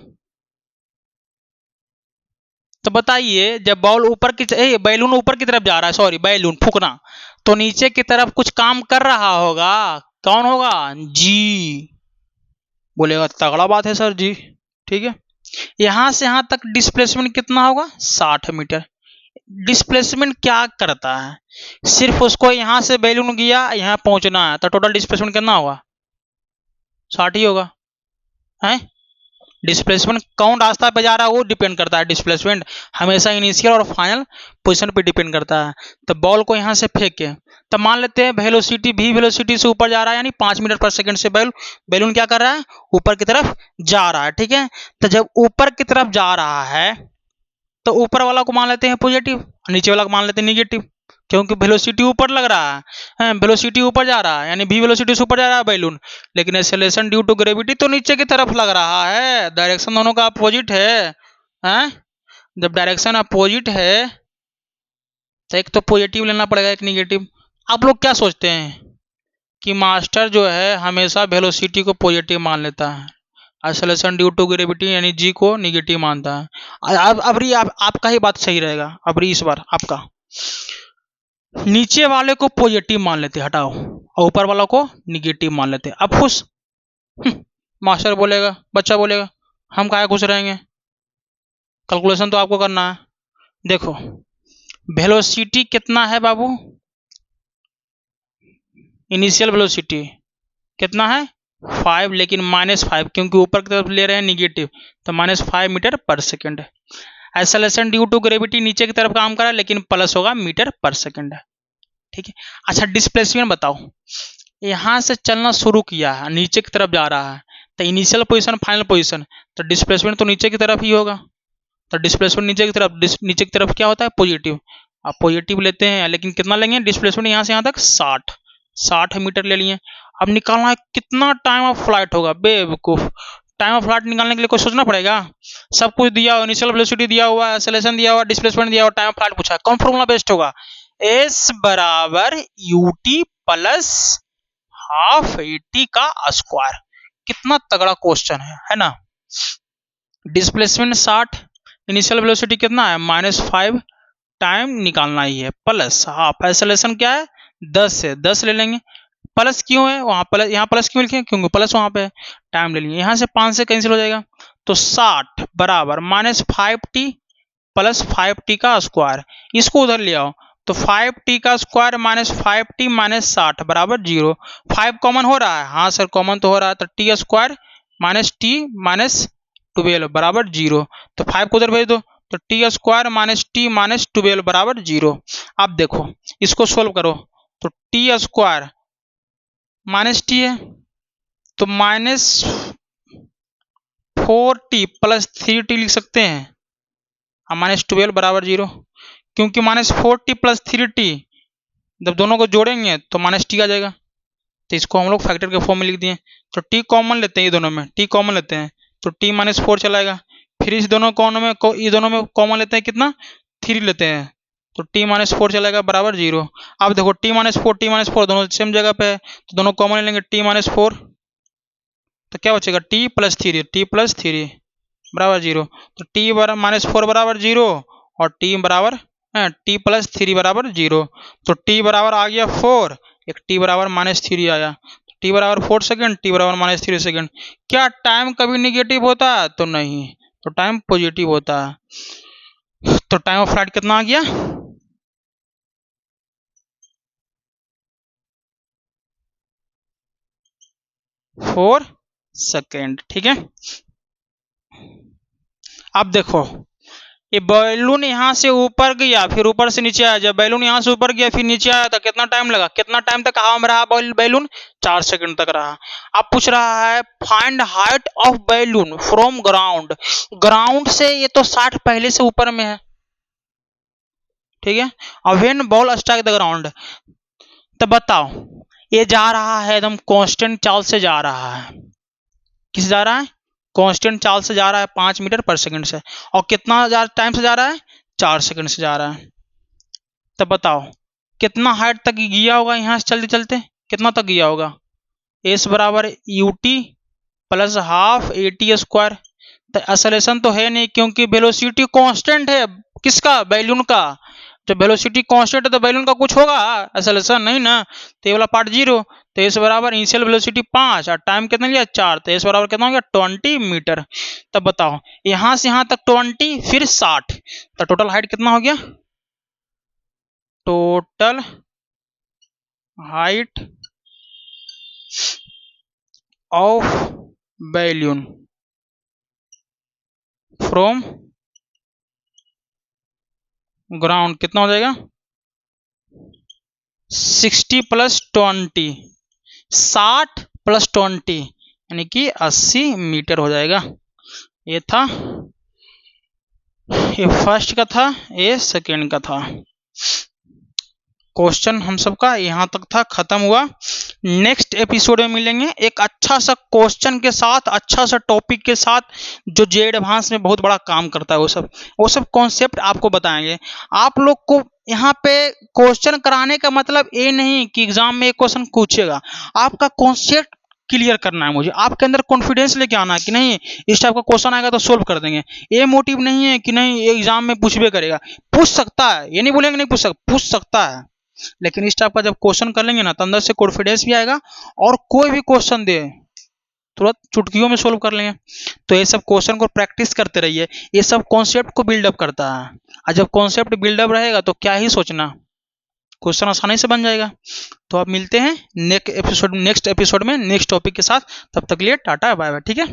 तो बताइए, जब बॉल ऊपर की बैलून ऊपर की तरफ जा रहा है, सॉरी बैलून फूकना, तो नीचे की तरफ कुछ काम कर रहा होगा, कौन होगा, जी। बोलेगा तगड़ा बात है सर जी। ठीक है, यहां से यहां तक डिस्प्लेसमेंट कितना होगा, 60 मीटर। डिस्प्लेसमेंट क्या करता है, सिर्फ उसको यहां से बैलून गया यहां पहुंचना है, तो टोटल डिस्प्लेसमेंट कितना होगा, 60 ही होगा, है। डिस्प्लेसमेंट कौन रास्ता पे जा रहा है वो डिपेंड करता है, डिस्प्लेसमेंट हमेशा इनिशियल और फाइनल पोजीशन पे डिपेंड करता है। तो बॉल को यहां से फेंके, तो मान लेते हैं वेलोसिटी भी वेलोसिटी से ऊपर जा रहा है, यानी 5 मीटर पर सेकंड से बैलून क्या कर रहा है, ऊपर की तरफ जा रहा है। ठीक है, तो जब ऊपर की तरफ जा रहा है तो ऊपर वाला को मान लेते हैं पॉजिटिव, नीचे वाला को मान लेते हैं निगेटिव, क्योंकि वेलोसिटी ऊपर लग रहा है, वेलोसिटी ऊपर जा रहा है, यानी भी वेलोसिटी से ऊपर जा रहा है बैलून, लेकिन एक्सेलरेशन ड्यू टू ग्रेविटी तो नीचे की तरफ लग रहा है। डायरेक्शन दोनों का अपोजिट है, हैं? जब डायरेक्शन अपोजिट है तो एक तो पॉजिटिव लेना पड़ेगा, एक निगेटिव। आप लोग क्या सोचते हैं कि मास्टर जो है हमेशा वेलोसिटी को पॉजिटिव मान लेता है, एक्सेलरेशन ड्यू टू ग्रेविटी यानी जी को निगेटिव मानता है। अब आपका ही बात सही रहेगा, अब इस बार आपका, नीचे वाले को पॉजिटिव मान लेते, हटाओ, और ऊपर वाला को निगेटिव मान लेते। अब खुश, मास्टर बोलेगा, बच्चा बोलेगा हम काहे खुश रहेंगे, कैलकुलेशन तो आपको करना है। देखो वेलोसिटी कितना है बाबू, इनिशियल वेलोसिटी कितना है 5, लेकिन -5, क्योंकि ऊपर की तरफ ले रहे हैं निगेटिव, तो -5 मीटर पर second. Acceleration due to gravity नीचे की तरफ काम कर रहा है, लेकिन प्लस होगा मीटर पर सेकंड। ठीक है, अच्छा डिस्प्लेसमेंट बताओ, यहां से चलना शुरू किया है, नीचे की तरफ जा रहा है, तो इनिशियल पोजीशन फाइनल पोजीशन, तो डिस्प्लेसमेंट तो नीचे की तरफ ही होगा, तो डिस्प्लेसमेंट नीचे की तरफ क्या होता है, पॉजिटिव। आप पॉजिटिव लेते हैं, लेकिन कितना लेंगे डिस्प्लेसमेंट, यहां से यहां तक 60 मीटर ले लिए। अब निकालना है कितना टाइम ऑफ फ्लाइट होगा, बेवकूफ, टाइम ऑफ फ्लाइट निकालने के लिए कुछ सोचना पड़ेगा, सब कुछ दिया हुआ, इनिशियल वेलोसिटी दिया हुआ, एक्सेलरेशन दिया हुआ, डिस्प्लेसमेंट दिया हुआ, टाइम ऑफ फ्लाइट पूछा, कौन फॉर्मूला बेस्ट होगा, S बराबर ut प्लस हाफ AT का स्क्वायर। कितना तगड़ा क्वेश्चन है ना। डिस्प्लेसमेंट 60, इनिशियल वेलोसिटी कितना है -5, टाइम निकालना ही है, प्लस हाफ, एक्सेलरेशन क्या है 10 है, 10 ले लेंगे, प्लस क्यों है वहां, प्लस यहाँ प्लस क्यों लिखे, क्योंकि प्लस वहां पे है, टाइम ले लेंगे, यहाँ से 5 से कैंसिल हो जाएगा, तो 60 बराबर -5t प्लस 5t का स्क्वायर, इसको उधर ले आओ, तो 5t का स्क्वायर -5t -60 बराबर 0। 5 कॉमन हो रहा है, हाँ सर कॉमन तो हो रहा है, तो t स्क्वायर -t -12 बराबर 0, तो 5 को उधर भेज दो, तो t स्क्वायर -t -12 बराबर 0। अब देखो इसको सोल्व करो, तो t स्क्वायर -t है, तो -4t प्लस 3t लिख सकते हैं, -12 बराबर 0, क्योंकि -4t प्लस 3t जब दोनों को जोड़ेंगे तो -t आ जाएगा, तो इसको हम लोग फैक्टर के फॉर्म में लिख दिए, तो t कॉमन लेते हैं, ये दोनों में t कॉमन लेते हैं, तो t -4 चलाएगा, फिर इस दोनों में कॉमन लेते हैं, कितना 3 लेते हैं, तो t -4 चलेगा बराबर 0। अब देखो t -4 दोनों सेम जगह पे है, तो दोनों कॉमन ले लेंगे, t -4, तो क्या बचेगा t प्लस 3 बराबर 0, तो t -4 बराबर 0 और t बराबर t प्लस 3 बराबर 0। तो t बराबर आ गया 4, एक t बराबर -3 आया, t बराबर 4 सेकेंड, t बराबर -3 सेकेंड। क्या टाइम कभी निगेटिव होता है? तो नहीं, तो टाइम पॉजिटिव होता है। तो टाइम ऑफ फ्लाइट कितना आ गया? 4 सेकेंड। ठीक है, अब देखो ये बैलून यहाँ से ऊपर गया फिर ऊपर से नीचे आया, जब बैलून यहाँ से ऊपर गया फिर नीचे आया तो कितना टाइम लगा? कितना टाइम तक हवा में रहा बैलून? 4 सेकंड तक रहा। अब पूछ रहा है find height of balloon from ground. Ground से ये तो 60 पहले से ऊपर में है, ठीक है। अब when ball strike the ground, तब बताओ ये जा रहा है एकदम कांस्टेंट चाल से जा रहा है। किस जा रहा है? कांस्टेंट चाल से जा रहा है 5 मीटर पर सेकंड से। और कितना टाइम से जा रहा है? 4 सेकंड से जा रहा है। तब बताओ कितना हाइट तक गया होगा? यहाँ से चलते चलते कितना तक गया होगा? एस बराबर ut plus half at square. तो एक्सेलरेशन तो है नहीं क्योंकि वेलोसिटी कांस्टेंट है। किसका? बैलून का। जब वेलोसिटी कांस्टेंट है तो बैलून का कुछ होगा? एक्सेलरेशन नहीं ना। तो ये वाला पार्ट 0। तो एस बराबर इनिशियल वेलोसिटी 5 और टाइम कितना लिया? 4। तो एस बराबर कितना हो गया? 20 मीटर। तब बताओ यहाँ से यहाँ तक 20 फिर 60, तो टोटल हाइट कितना हो गया? Total height of balloon from ground कितना हो जाएगा? 60 प्लस 20, 60 प्लस 20 यानी कि 80 मीटर हो जाएगा। ये था, ये फर्स्ट का था, ये सेकेंड का था। क्वेश्चन हम सबका यहाँ तक था, खत्म हुआ। नेक्स्ट एपिसोड में मिलेंगे एक अच्छा सा क्वेश्चन के साथ, अच्छा सा टॉपिक के साथ जो जे एडवांस में बहुत बड़ा काम करता है। वो सब कॉन्सेप्ट आपको बताएंगे। आप लोग को यहाँ पे क्वेश्चन कराने का मतलब ये नहीं कि एग्जाम में एक क्वेश्चन पूछेगा, आपका कॉन्सेप्ट क्लियर करना है मुझे। आपके अंदर कॉन्फिडेंस लेके आना है कि नहीं इस टाइप का क्वेश्चन आएगा तो सोल्व कर देंगे। ये मोटिव नहीं है कि नहीं एग्जाम में पूछबे करेगा, पूछ सकता है, ये नहीं बोलेंगे नहीं पूछ सकता है, लेकिन इस टाइप का जब क्वेश्चन कर लेंगे ना तो अंदर से कॉन्फिडेंस भी आएगा और कोई भी क्वेश्चन दे तुरंत चुटकियों में सोल्व कर लेंगे। तो ये सब क्वेश्चन को प्रैक्टिस करते रहिए, ये सब कॉन्सेप्ट को बिल्डअप करता है। और जब कॉन्सेप्ट बिल्डअप रहेगा तो क्या ही सोचना, क्वेश्चन आसानी से बन जाएगा। तो आप मिलते हैं नेक्स्ट एपिसोड में नेक्स्ट टॉपिक के साथ। तब तक लिए टाटा बाय बाय। ठीक है।